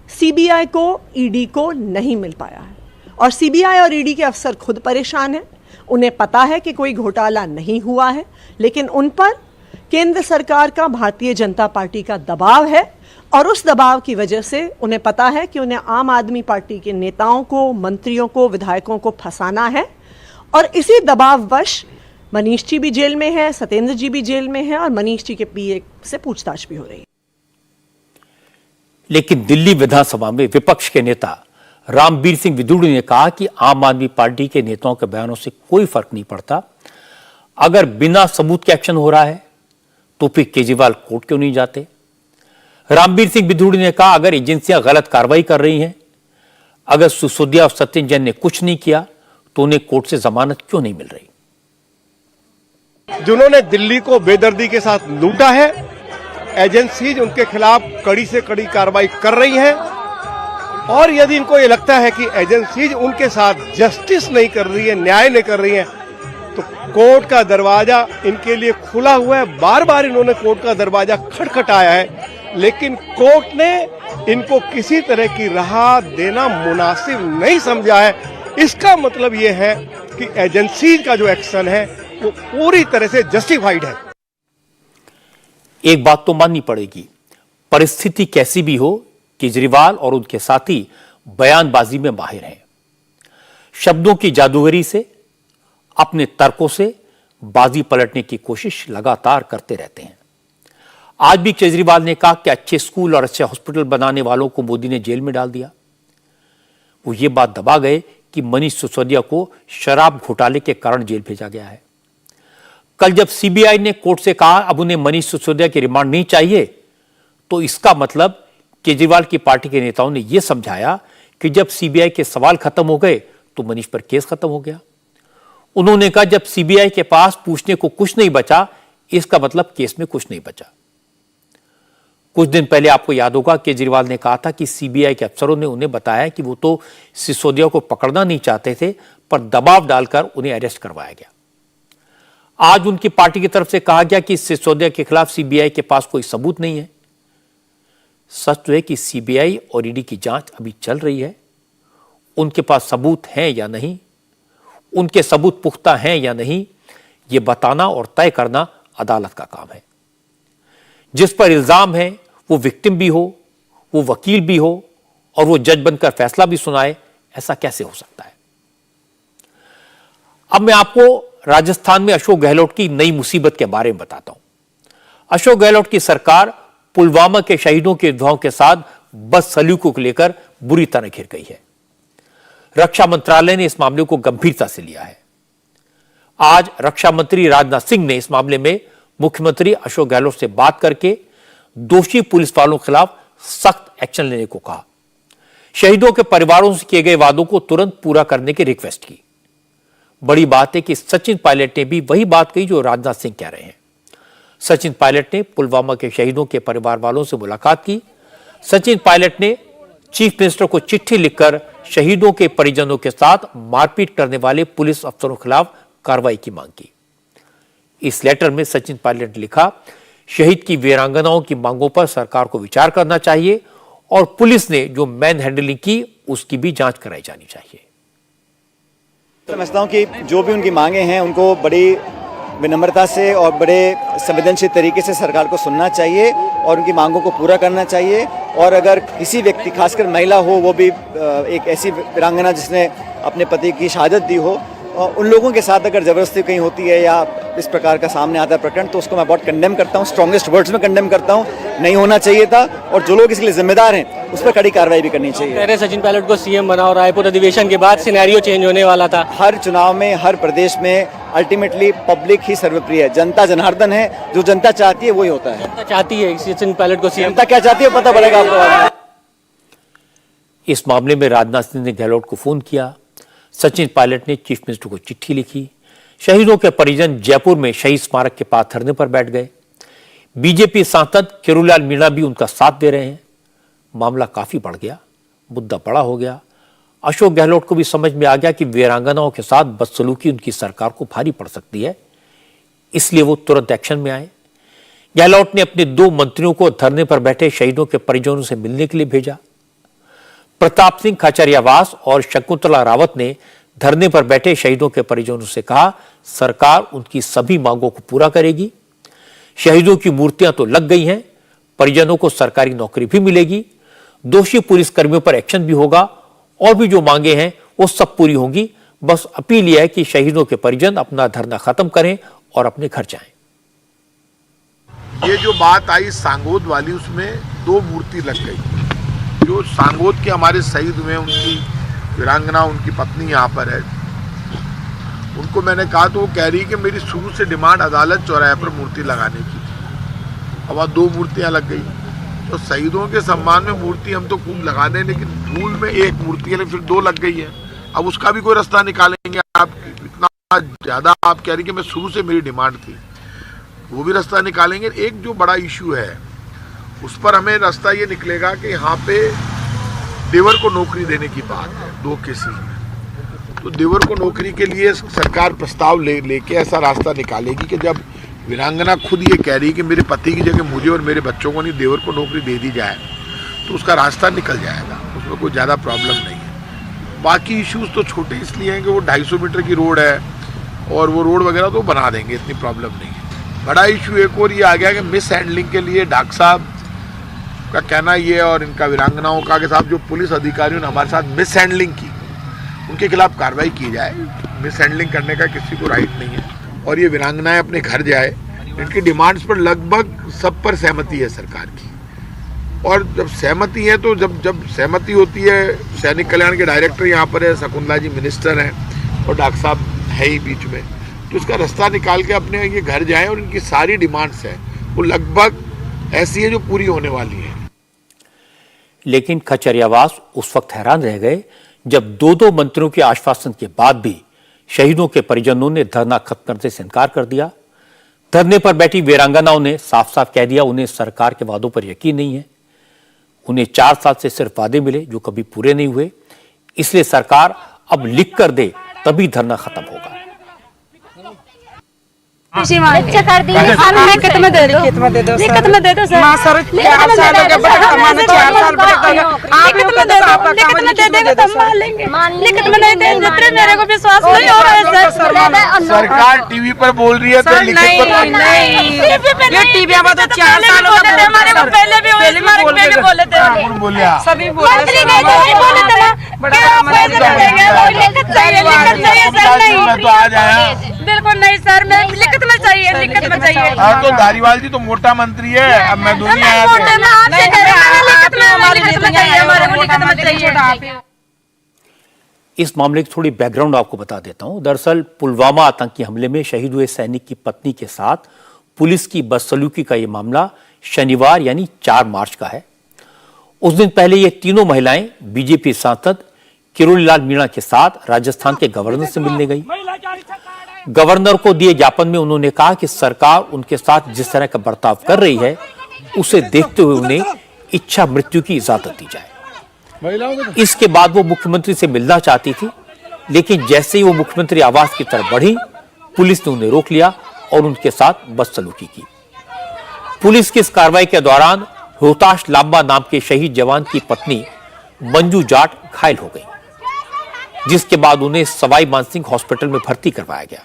सीबीआई को, ईडी को नहीं मिल पाया है। और सीबीआई और ईडी के अफसर खुद परेशान हैं। उन्हें पता है कि कोई घोटाला नहीं हुआ है, लेकिन उन पर केंद्र सरकार का, भारतीय जनता पार्टी का दबाव है, और उस दबाव की वजह से उन्हें पता है कि उन्हें आम आदमी पार्टी के नेताओं को, मंत्रियों को, विधायकों को फंसाना है। और इसी दबाववश मनीष जी भी जेल में है, सत्येंद्र जी भी जेल में है, और मनीष जी के पीए से पूछताछ भी हो रही है। लेकिन दिल्ली विधानसभा में विपक्ष के नेता रामबीर सिंह विदुड़ी ने कहा कि आम आदमी पार्टी के नेताओं के बयानों से कोई फर्क नहीं पड़ता। अगर बिना सबूत के एक्शन हो रहा है तो फिर केजरीवाल कोर्ट क्यों नहीं जाते। रामबीर सिंह विदुड़ी ने कहा, अगर एजेंसियां गलत कार्रवाई कर रही हैं, अगर सिसोदिया और सत्येंद्र जैन ने कुछ नहीं किया तो उन्हें कोर्ट से जमानत क्यों नहीं मिल रही। जिन्होंने दिल्ली को बेदर्दी के साथ लूटा है, एजेंसीज उनके खिलाफ कड़ी से कड़ी कार्रवाई कर रही हैं, और यदि इनको ये लगता है कि एजेंसीज उनके साथ जस्टिस नहीं कर रही है, न्याय नहीं कर रही है, तो कोर्ट का दरवाजा इनके लिए खुला हुआ है। बार बार इन्होंने कोर्ट का दरवाजा खटखटाया है, लेकिन कोर्ट ने इनको किसी तरह की राहत देना मुनासिब नहीं समझा है। इसका मतलब ये है कि एजेंसीज का जो एक्शन है वो पूरी तरह से जस्टिफाइड है। एक बात तो माननी पड़ेगी, परिस्थिति कैसी भी हो, केजरीवाल और उनके साथी बयानबाजी में माहिर हैं। शब्दों की जादूगरी से, अपने तर्कों से बाजी पलटने की कोशिश लगातार करते रहते हैं। आज भी केजरीवाल ने कहा कि अच्छे स्कूल और अच्छे हॉस्पिटल बनाने वालों को मोदी ने जेल में डाल दिया। वो ये बात दबा गए कि मनीष सिसोदिया को शराब घोटाले के कारण जेल भेजा गया है। कल जब सीबीआई ने कोर्ट से कहा अब उन्हें मनीष सिसोदिया की रिमांड नहीं चाहिए, तो इसका मतलब केजरीवाल की पार्टी के नेताओं ने यह समझाया कि जब सीबीआई के सवाल खत्म हो गए तो मनीष पर केस खत्म हो गया। उन्होंने कहा जब सीबीआई के पास पूछने को कुछ नहीं बचा, इसका मतलब केस में कुछ नहीं बचा। कुछ दिन पहले आपको याद होगा केजरीवाल ने कहा था कि सीबीआई के अफसरों ने उन्हें बताया कि वो तो सिसोदिया को पकड़ना नहीं चाहते थे, पर दबाव डालकर उन्हें अरेस्ट करवाया गया। आज उनकी पार्टी की तरफ से कहा गया कि सिसोदिया के खिलाफ सीबीआई के पास कोई सबूत नहीं है। सच तो है कि सीबीआई और ईडी की जांच अभी चल रही है। उनके पास सबूत हैं या नहीं, उनके सबूत पुख्ता हैं या नहीं, यह बताना और तय करना अदालत का काम है। जिस पर इल्जाम है वो विक्टिम भी हो, वो वकील भी हो, और वो जज बनकर फैसला भी सुनाए, ऐसा कैसे हो सकता है। अब मैं आपको राजस्थान में अशोक गहलोत की नई मुसीबत के बारे में बताता हूं। अशोक गहलोत की सरकार पुलवामा के शहीदों के विधवाओं के साथ बदसलूकी को लेकर बुरी तरह घिर गई है। रक्षा मंत्रालय ने इस मामले को गंभीरता से लिया है। आज रक्षा मंत्री राजनाथ सिंह ने इस मामले में मुख्यमंत्री अशोक गहलोत से बात करके दोषी पुलिस वालों के खिलाफ सख्त एक्शन लेने को कहा। शहीदों के परिवारों से किए गए वादों को तुरंत पूरा करने की रिक्वेस्ट की। बड़ी बात है कि सचिन पायलट ने भी वही बात कही जो राजनाथ सिंह कह रहे हैं। सचिन पायलट ने पुलवामा के शहीदों के परिवार वालों से मुलाकात की। सचिन पायलट ने चीफ मिनिस्टर को चिट्ठी लिखकर शहीदों के परिजनों के साथ मारपीट करने वाले पुलिस अफसरों के खिलाफ कार्रवाई की मांग की। इस लेटर में सचिन पायलट ने लिखा, शहीद की वीरांगनाओं की मांगों पर सरकार को विचार करना चाहिए और पुलिस ने जो मैन हैंडलिंग की उसकी भी जांच कराई जानी चाहिए। समझता हूँ कि जो भी उनकी मांगे हैं उनको बड़ी विनम्रता से और बड़े संवेदनशील तरीके से सरकार को सुनना चाहिए और उनकी मांगों को पूरा करना चाहिए। और अगर किसी व्यक्ति, खासकर महिला हो, वो भी एक ऐसी वीरांगना जिसने अपने पति की शहादत दी हो, उन लोगों के साथ अगर ज़बरदस्ती कहीं होती है या इस प्रकार का सामने आता है प्रकरण, तो उसको मैं बहुत कंडेम करता हूँ, स्ट्रॉन्गेस्ट वर्ड्स में कंडेम करता हूँ। नहीं होना चाहिए था और जो लोग इसके लिए जिम्मेदार हैं उस पर कड़ी कार्रवाई भी करनी चाहिए। सचिन पायलट को सीएम बना और रायपुर अधिवेशन के बाद सिनेरियो चेंज होने वाला था। हर चुनाव में, हर प्रदेश में अल्टीमेटली पब्लिक ही सर्वप्रिय है। जनता जनार्दन है, जो जनता चाहती है वही होता है। जनता चाहती है सचिन पायलट को सीएम। जनता क्या चाहती है पता पड़ेगा आपको। इस मामले में राजनाथ सिंह ने गहलोत को फोन किया। सचिन पायलट ने चीफ मिनिस्टर को चिट्ठी लिखी। शहीदों के परिजन जयपुर में शहीद स्मारक के पास धरने पर बैठ गए। बीजेपी सांसद किरोड़ीलाल मीणा भी उनका साथ दे रहे हैं। मामला काफी बढ़ गया, मुद्दा बड़ा हो गया। अशोक गहलोत को भी समझ में आ गया कि वीरांगनाओं के साथ बदसलूकी उनकी सरकार को भारी पड़ सकती है, इसलिए वो तुरंत एक्शन में आए। गहलोत ने अपने 2 मंत्रियों को धरने पर बैठे शहीदों के परिजनों से मिलने के लिए भेजा। प्रताप सिंह खाचरियावास और शकुंतला रावत ने धरने पर बैठे शहीदों के परिजनों से कहा, सरकार उनकी सभी मांगों को पूरा करेगी। शहीदों की मूर्तियां तो लग गई हैं, परिजनों को सरकारी नौकरी भी मिलेगी, दोषी पुलिसकर्मियों पर एक्शन भी होगा और भी जो मांगे हैं वो सब पूरी होंगी। बस अपील यह है कि शहीदों के परिजन अपना धरना खत्म करें और अपने घर जाएं। ये जो बात आई सांगोद वाली, उसमें 2 मूर्ति लग गई। जो सांगोद के हमारे शहीद हुए, उनकी वीरांगना, उनकी पत्नी यहाँ पर है। उनको मैंने कहा तो वो कह रही कि मेरी शुरू से डिमांड अदालत चौराहे पर मूर्ति लगाने की थी। अब वहाँ 2 मूर्तियाँ लग गई। तो शहीदों के सम्मान में मूर्ति हम तो खूब लगा दें, लेकिन भूल में 1 मूर्ति है, लेकिन फिर 2 लग गई है। अब उसका भी कोई रास्ता निकालेंगे। आप इतना ज़्यादा आप कह रही कि मैं शुरू से मेरी डिमांड थी, वो भी रास्ता निकालेंगे। एक जो बड़ा इशू है उस पर हमें रास्ता ये निकलेगा कि यहाँ पे देवर को नौकरी देने की बात है 2 केसेस में। तो देवर को नौकरी के लिए सरकार प्रस्ताव लेके ऐसा रास्ता निकालेगी कि जब वीरांगना खुद ये कह रही कि मेरे पति की जगह मुझे और मेरे बच्चों को नहीं देवर को नौकरी दे दी जाए, तो उसका रास्ता निकल जाएगा, उसमें कोई ज़्यादा प्रॉब्लम नहीं है। बाकी इश्यूज तो छोटे इसलिए हैं कि वो 250 मीटर की रोड है और वो रोड वगैरह तो बना देंगे, इतनी प्रॉब्लम नहीं है। बड़ा इशू एक और ये आ गया कि मिस हैंडलिंग के लिए डॉक्टर साहब का कहना ये और इनका वीरांगनाओं का के साथ जो पुलिस अधिकारियों ने हमारे साथ मिस हैंडलिंग की, उनके खिलाफ कार्रवाई की जाए। मिस हैंडलिंग करने का किसी को राइट नहीं है और ये वीरांगनाएं अपने घर जाए। इनकी डिमांड्स पर लगभग सब पर सहमति है सरकार की। और जब सहमति है तो जब सहमति होती है, सैनिक कल्याण के डायरेक्टर यहाँ पर है, शकुंतला जी मिनिस्टर हैं और डॉक्टर साहब है ही बीच में, तो इसका रास्ता निकाल के अपने ये घर जाएं और इनकी सारी डिमांड्स हैं वो लगभग ऐसी है जो पूरी होने वाली है। लेकिन खचरियावास उस वक्त हैरान रह गए जब 2 मंत्रियों के आश्वासन के बाद भी शहीदों के परिजनों ने धरना खत्म करने से इनकार कर दिया। धरने पर बैठी वीरांगनाओं ने साफ साफ कह दिया उन्हें सरकार के वादों पर यकीन नहीं है। उन्हें 4 साल से सिर्फ वादे मिले जो कभी पूरे नहीं हुए, इसलिए सरकार अब लिख कर दे तभी धरना खत्म होगा। कर दी लिखित में दे दो, लिखित में दे दो सर। सर 4 सालों के बाद कमाने 4 साल आप लिखित में दे दो, लिखित में दे देंगे तो मान लेंगे। लिखित में नहीं देंगे तो मेरे को विश्वास नहीं हो रहा है सर। सरकार टीवी पर बोल रही है तो लिखित पर नहीं, ये टीवी में तो 4 साल हो गए हमारे को, पहले भी बोले थे, बोलिया सभी बोले थे। लिखित चाहिए सर। नहीं तो आ जाए, बिल्कुल नहीं सर, मैं लिखित में चाहिए, लिखित में चाहिए। हाँ तो धारीवाल जी तो मोटा मंत्री है, अब मैं दुनिया इस मामले की थोड़ी बैकग्राउंड आपको बता देता हूं। दरअसल पुलवामा आतंकी हमले में शहीद हुए सैनिक की पत्नी के साथ पुलिस की बदसलूकी का यह मामला शनिवार यानी 4 मार्च का है। उस दिन पहले ये तीनों महिलाएं बीजेपी सांसद किरोड़ीलाल मीणा के साथ राजस्थान के गवर्नर से मिलने गई। गवर्नर को दिए ज्ञापन में उन्होंने कहा कि सरकार उनके साथ जिस तरह का बर्ताव कर रही है उसे देखते हुए उन्हें इच्छा मृत्यु की इजाजत दी जाए। इसके बाद वो मुख्यमंत्री से मिलना चाहती थी, लेकिन जैसे ही वो मुख्यमंत्री आवास की तरफ बढ़ी, पुलिस ने उन्हें रोक लिया और उनके साथ बदसलूकी की। पुलिस की इस कार्रवाई के दौरान रोहताश लांबा नाम के शहीद जवान की पत्नी मंजू जाट घायल हो गई। जिसके बाद उन्हें सवाई मानसिंह हॉस्पिटल में भर्ती करवाया गया।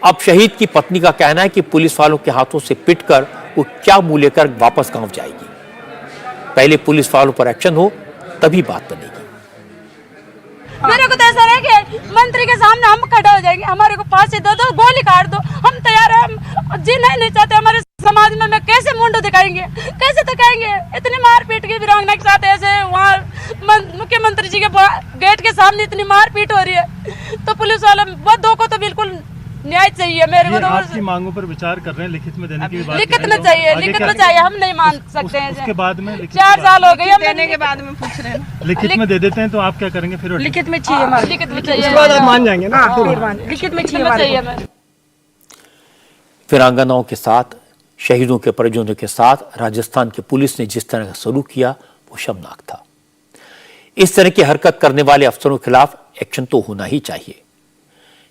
अब शहीद की पत्नी का कहना है कि पुलिस वालों के हाथों से पिटकर वो क्या मुंह लेकर वापस गांव जाएगी। पहले पुलिस वालों पर एक्शन हो तभी बात बनेगी। मेरे को तो ऐसा है कि मंत्री के सामने हम खड़े हो जाएंगे, हमारे को फांसी दे दो, गोली काट दो, हम तैयार हैं, हम जीना नहीं चाहते। हमारे समाज में कैसे मुंडो दिखाएंगे, कैसे दिखाएंगे? इतनी मारपीट की वीरांगना के साथ ऐसे वहाँ मुख्यमंत्री जी के गेट के सामने इतनी मारपीट हो रही है, तो पुलिस वाले बदों को तो बिल्कुल न्याय चाहिए। मेरे को तो आपकी मांगों पर विचार कर रहे हैं, लिखित में देने की बात लिखित में चाहिए, लिखित में चाहिए, हम नहीं मान सकते हैं। उसके बाद में 4 साल हो गए हम देने के बाद में पूछ रहे हैं, लिखित में दे देते हैं तो आप क्या करेंगे फिर? लिखित में चाहिए, लिखित में चाहिए, उसके बाद आप मान जाएंगे ना? लिखित में चाहिए। वीरांगनाओं के साथ, शहीदों के परिजनों के साथ राजस्थान की पुलिस ने जिस तरह का सलूक किया वो शर्मनाक था। इस तरह की हरकत करने वाले अफसरों के खिलाफ एक्शन तो होना ही चाहिए।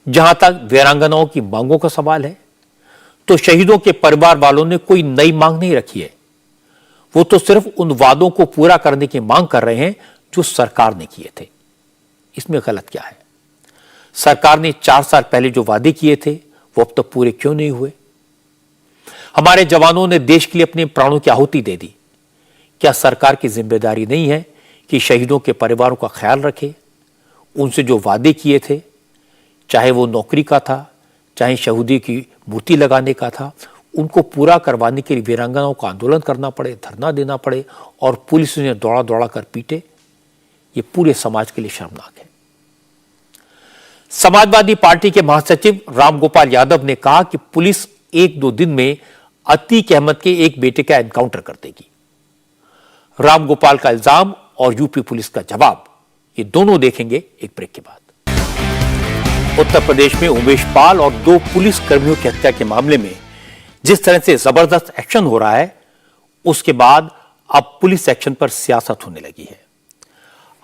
जहां तक वीरांगनाओं की मांगों का सवाल है, तो शहीदों के परिवार वालों ने कोई नई मांग नहीं रखी है। वो तो सिर्फ उन वादों को पूरा करने की मांग कर रहे हैं जो सरकार ने किए थे। इसमें गलत क्या है? सरकार ने 4 साल पहले जो वादे किए थे वो अब तक पूरे क्यों नहीं हुए? हमारे जवानों ने देश के लिए अपने प्राणों की आहुति दे दी। क्या सरकार की जिम्मेदारी नहीं है कि शहीदों के परिवारों का ख्याल रखे? उनसे जो वादे किए थे, चाहे वो नौकरी का था, चाहे शहीदी की मूर्ति लगाने का था, उनको पूरा करवाने के लिए वीरांगनाओं को आंदोलन करना पड़े, धरना देना पड़े और पुलिस उन्हें दौड़ा दौड़ा कर पीटे, ये पूरे समाज के लिए शर्मनाक है। समाजवादी पार्टी के महासचिव रामगोपाल यादव ने कहा कि पुलिस 1-2 दिन में अतीक अहमद के एक बेटे का एनकाउंटर कर देगी। रामगोपाल का इल्जाम और यूपी पुलिस का जवाब, ये दोनों देखेंगे एक ब्रेक के बाद। उत्तर प्रदेश में उमेश पाल और 2 पुलिस कर्मियों की हत्या के मामले में जिस तरह से जबरदस्त एक्शन हो रहा है, उसके बाद अब पुलिस एक्शन पर सियासत होने लगी है।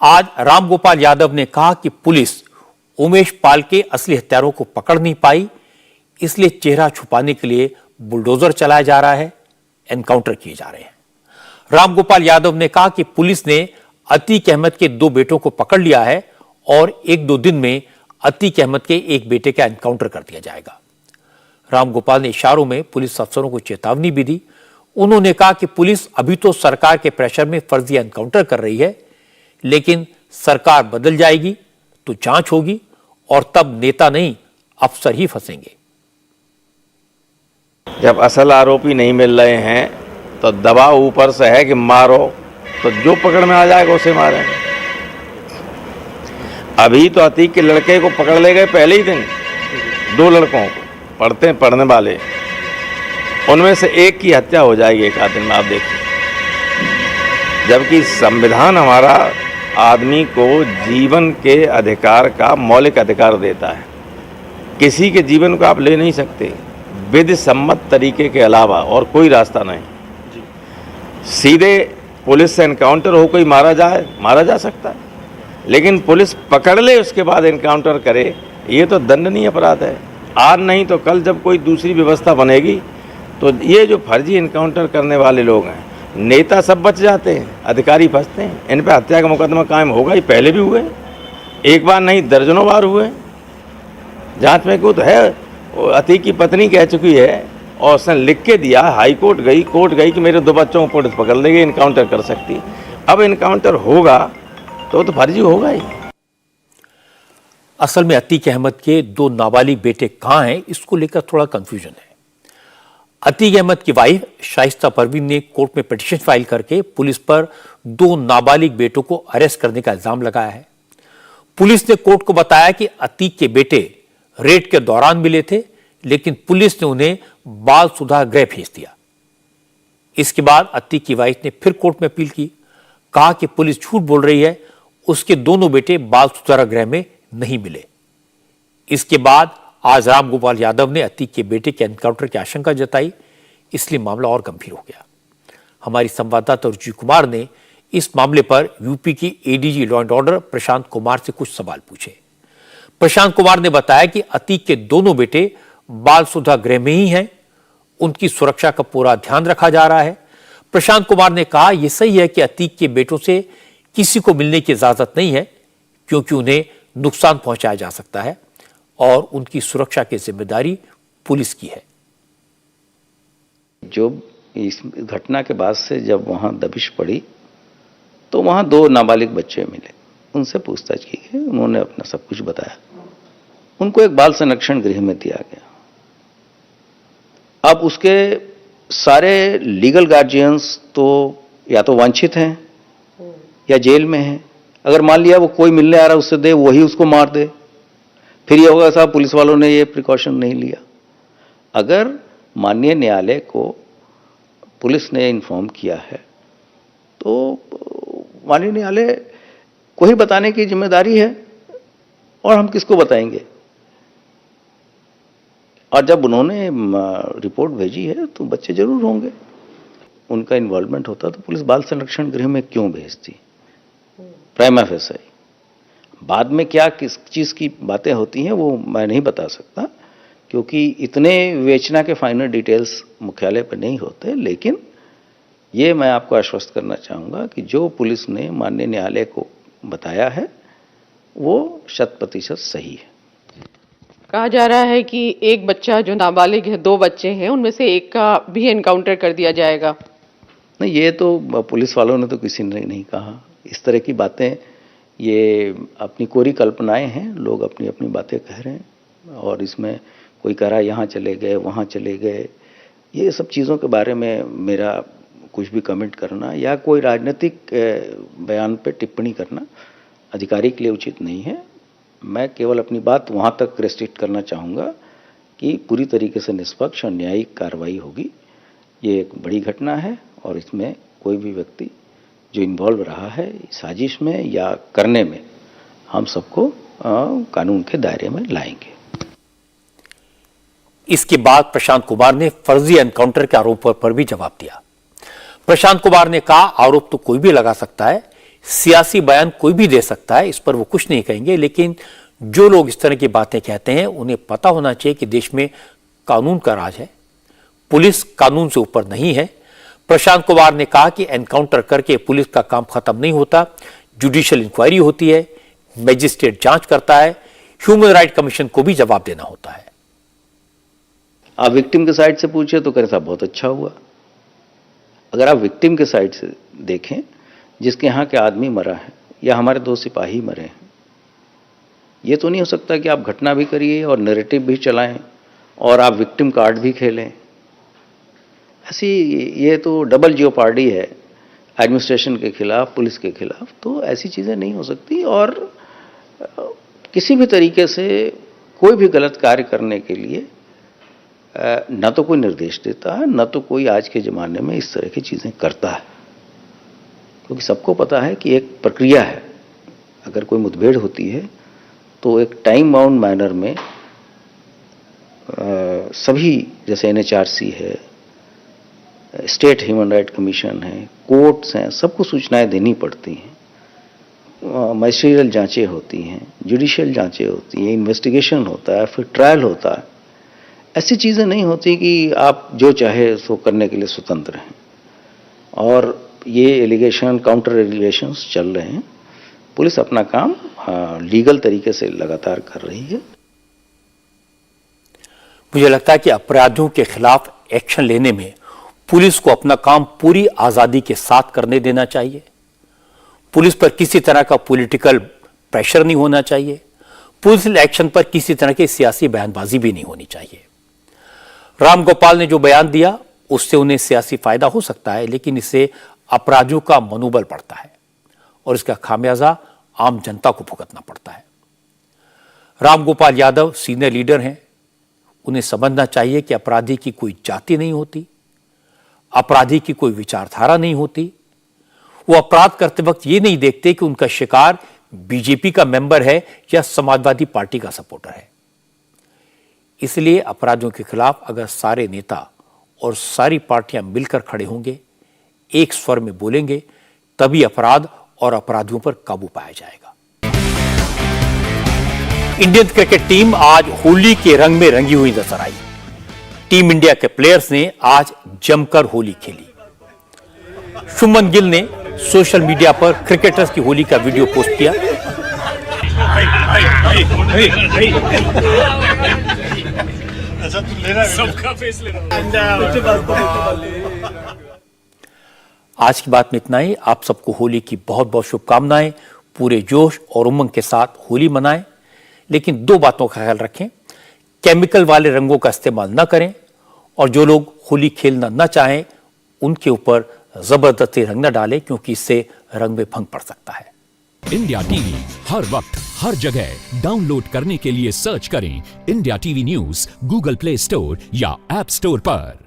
आज रामगोपाल यादव ने कहा कि पुलिस उमेश पाल के असली हत्यारों को पकड़ नहीं पाई, इसलिए चेहरा छुपाने के लिए बुलडोजर चलाया जा रहा है, एनकाउंटर किए जा रहे हैं। रामगोपाल यादव ने कहा कि पुलिस ने अतीक अहमद के 2 बेटों को पकड़ लिया है और 1-2 दिन में अतीक अहमद के एक बेटे का एनकाउंटर कर दिया जाएगा। रामगोपाल ने इशारों में पुलिस अफसरों को चेतावनी भी दी। उन्होंने कहा कि पुलिस अभी तो सरकार के प्रेशर में फर्जी एनकाउंटर कर रही है, लेकिन सरकार बदल जाएगी तो जांच होगी और तब नेता नहीं अफसर ही फंसेंगे। जब असल आरोपी नहीं मिल रहे हैं तो दबाव ऊपर से है कि मारो, तो जो पकड़ में आ जाएगा उसे मारेंगे। अभी तो अतीक के लड़के को पकड़ ले गए पहले ही दिन, 2 लड़कों को पढ़ने वाले, उनमें से एक की हत्या हो जाएगी एक आध दिन में, आप देखिए। जबकि संविधान हमारा आदमी को जीवन के अधिकार का मौलिक अधिकार देता है, किसी के जीवन को आप ले नहीं सकते विधि सम्मत तरीके के अलावा, और कोई रास्ता नहीं। सीधे पुलिस से एनकाउंटर हो कोई मारा जा सकता है, लेकिन पुलिस पकड़ ले उसके बाद एनकाउंटर करे, ये तो दंडनीय अपराध है। आज नहीं तो कल जब कोई दूसरी व्यवस्था बनेगी तो ये जो फर्जी एनकाउंटर करने वाले लोग हैं, नेता सब बच जाते हैं, अधिकारी फंसते हैं। इन पर हत्या का मुकदमा कायम होगा, ये पहले भी हुए, एक बार नहीं दर्जनों बार हुए। जांच में क्यों तो है, अतीक की पत्नी कह चुकी है और उसने लिख के दिया, हाई कोर्ट गई कि मेरे 2 बच्चों को पुलिस पकड़ लेगी, इनकाउंटर कर सकती। अब इनकाउंटर होगा तो फर्जी होगा ही। असल में अतीक अहमद के 2 नाबालिग बेटे कहां हैं, इसको लेकर थोड़ा कंफ्यूजन है। अतीक अहमद की वाइफ शाइस्ता परवीन ने कोर्ट में पिटीशन फाइल करके पुलिस पर 2 नाबालिग बेटों को अरेस्ट करने का इल्जाम लगाया है। पुलिस ने कोर्ट को बताया कि अतीक के बेटे रेड के दौरान मिले थे, लेकिन पुलिस ने उन्हें बाल सुधार गृह भेज दिया। इसके बाद अतीक की वाइफ ने फिर कोर्ट में अपील की, कहा कि पुलिस झूठ बोल रही है, उसके दोनों बेटे बाल सुधार गृह में नहीं मिले। इसके बाद आज रामगोपाल यादव ने अतीक के बेटे के एनकाउंटर की आशंका जताई, इसलिए मामला और गंभीर हो गया। हमारी संवाददाता रुचि कुमार ने इस मामले पर यूपी की ADG law and order Prashant Kumar से कुछ सवाल पूछे। प्रशांत कुमार ने बताया कि अतीक के दोनों बेटे बाल सुधा गृह में ही हैं, उनकी सुरक्षा का पूरा ध्यान रखा जा रहा है। प्रशांत कुमार ने कहा, यह सही है कि अतीक के बेटों से किसी को मिलने की इजाजत नहीं है, क्योंकि उन्हें नुकसान पहुंचाया जा सकता है और उनकी सुरक्षा की जिम्मेदारी पुलिस की है। जो इस घटना के बाद से जब वहां दबिश पड़ी तो वहां 2 नाबालिग बच्चे मिले, उनसे पूछताछ की गई, उन्होंने अपना सब कुछ बताया। उनको एक बाल संरक्षण गृह में दिया गया। अब उसके सारे लीगल गार्जियंस तो या तो वांछित हैं या जेल में हैं। अगर मान लिया वो कोई मिलने आ रहा उससे दे, वही उसको मार दे, फिर ये होगा साहब पुलिस वालों ने ये प्रिकॉशन नहीं लिया। अगर माननीय न्यायालय को पुलिस ने इन्फॉर्म किया है तो माननीय न्यायालय को ही बताने की जिम्मेदारी है, और हम किसको बताएंगे। और जब उन्होंने रिपोर्ट भेजी है तो बच्चे जरूर होंगे, उनका इन्वॉल्वमेंट होता तो पुलिस बाल संरक्षण गृह में क्यों भेजती। प्राइमा फेसाई बाद में क्या किस चीज की बातें होती हैं वो मैं नहीं बता सकता, क्योंकि इतने विवेचना के फाइनल डिटेल्स मुख्यालय पर नहीं होते। लेकिन ये मैं आपको आश्वस्त करना चाहूंगा कि जो पुलिस ने माननीय न्यायालय को बताया है वो 100% सही है। कहा जा रहा है कि एक बच्चा जो नाबालिग है, 2 बच्चे हैं, उनमें से एक का भी एनकाउंटर कर दिया जाएगा। नहीं, ये तो पुलिस वालों ने तो किसी ने नहीं कहा। इस तरह की बातें ये अपनी कोरी कल्पनाएं हैं, लोग अपनी अपनी बातें कह रहे हैं। और इसमें कोई कह रहा है यहाँ चले गए, वहाँ चले गए, ये सब चीज़ों के बारे में मेरा कुछ भी कमेंट करना या कोई राजनीतिक बयान पे टिप्पणी करना अधिकारी के लिए उचित नहीं है। मैं केवल अपनी बात वहाँ तक रेस्ट्रिक्ट करना चाहूँगा कि पूरी तरीके से निष्पक्ष और न्यायिक कार्रवाई होगी। ये एक बड़ी घटना है और इसमें कोई भी व्यक्ति जो इन्वॉल्व रहा है साजिश में या करने में, हम सबको कानून के दायरे में लाएंगे। इसके बाद प्रशांत कुमार ने फर्जी एनकाउंटर के आरोप पर भी जवाब दिया। प्रशांत कुमार ने कहा, आरोप तो कोई भी लगा सकता है, सियासी बयान कोई भी दे सकता है, इस पर वो कुछ नहीं कहेंगे, लेकिन जो लोग इस तरह की बातें कहते हैं उन्हें पता होना चाहिए कि देश में कानून का राज है, पुलिस कानून से ऊपर नहीं है। प्रशांत कुमार ने कहा कि एनकाउंटर करके पुलिस का काम खत्म नहीं होता, जुडिशियल इंक्वायरी होती है, मैजिस्ट्रेट जांच करता है, ह्यूमन राइट कमीशन को भी जवाब देना होता है। आप विक्टिम के साइड से पूछे तो करें साहब बहुत अच्छा हुआ। अगर आप विक्टिम के साइड से देखें, जिसके यहाँ के आदमी मरा है या हमारे 2 सिपाही मरे हैं, ये तो नहीं हो सकता कि आप घटना भी करिए और नैरेटिव भी चलाएं और आप विक्टिम कार्ड भी खेलें। ऐसी ये तो डबल जियोपार्डी है एडमिनिस्ट्रेशन के खिलाफ, पुलिस के खिलाफ। तो ऐसी चीज़ें नहीं हो सकती। और किसी भी तरीके से कोई भी गलत कार्य करने के लिए न तो कोई निर्देश देता है, न तो कोई आज के ज़माने में इस तरह की चीज़ें करता है, क्योंकि सबको पता है कि एक प्रक्रिया है। अगर कोई मुठभेड़ होती है तो एक टाइम बाउंड मैनर में सभी, जैसे NHRC है, स्टेट ह्यूमन राइट कमीशन है, कोर्ट्स हैं, सबको सूचनाएं देनी पड़ती हैं। मैजिस्ट्रियल जांचें होती हैं, जुडिशियल जांचें होती हैं, इन्वेस्टिगेशन होता है, फिर ट्रायल होता है। ऐसी चीज़ें नहीं होती कि आप जो चाहे सो करने के लिए स्वतंत्र हैं। और ये एलिगेशन, काउंटर एलिगेशंस चल रहे हैं। पुलिस अपना काम लीगल तरीके से लगातार कर रही है। मुझे लगता है कि अपराधियों के खिलाफ एक्शन लेने में पुलिस को अपना काम पूरी आजादी के साथ करने देना चाहिए। पुलिस पर किसी तरह का पॉलिटिकल प्रेशर नहीं होना चाहिए। पुलिस एक्शन पर किसी तरह की सियासी बयानबाजी भी नहीं होनी चाहिए। राम गोपाल ने जो बयान दिया उससे उन्हें सियासी फायदा हो सकता है, लेकिन इससे अपराधियों का मनोबल बढ़ता है और इसका खामियाजा आम जनता को भुगतना पड़ता है। राम गोपाल यादव सीनियर लीडर हैं, उन्हें समझना चाहिए कि अपराधी की कोई जाति नहीं होती, अपराधी की कोई विचारधारा नहीं होती। वो अपराध करते वक्त ये नहीं देखते कि उनका शिकार बीजेपी का मेंबर है या समाजवादी पार्टी का सपोर्टर है। इसलिए अपराधियों के खिलाफ अगर सारे नेता और सारी पार्टियां मिलकर खड़े होंगे, एक स्वर में बोलेंगे, तभी अपराध और अपराधियों पर काबू पाया जाएगा। इंडियन क्रिकेट टीम आज होली के रंग में रंगी हुई नजर आई। टीम इंडिया के प्लेयर्स ने आज जमकर होली खेली। शुभमन गिल ने सोशल मीडिया पर क्रिकेटर्स की होली का वीडियो पोस्ट किया। अच्छा तू ले रहा है सबका फेस ले रहा आज की बात में इतना ही। आप सबको होली की बहुत बहुत शुभकामनाएं। पूरे जोश और उमंग के साथ होली मनाएं, लेकिन दो बातों का ख्याल रखें। केमिकल वाले रंगों का इस्तेमाल न करें, और जो लोग होली खेलना न चाहें उनके ऊपर जबरदस्ती रंग न डालें, क्योंकि इससे रंग में भंग पड़ सकता है। इंडिया टीवी हर वक्त हर जगह डाउनलोड करने के लिए सर्च करें India TV news Google play store या ऐप स्टोर पर।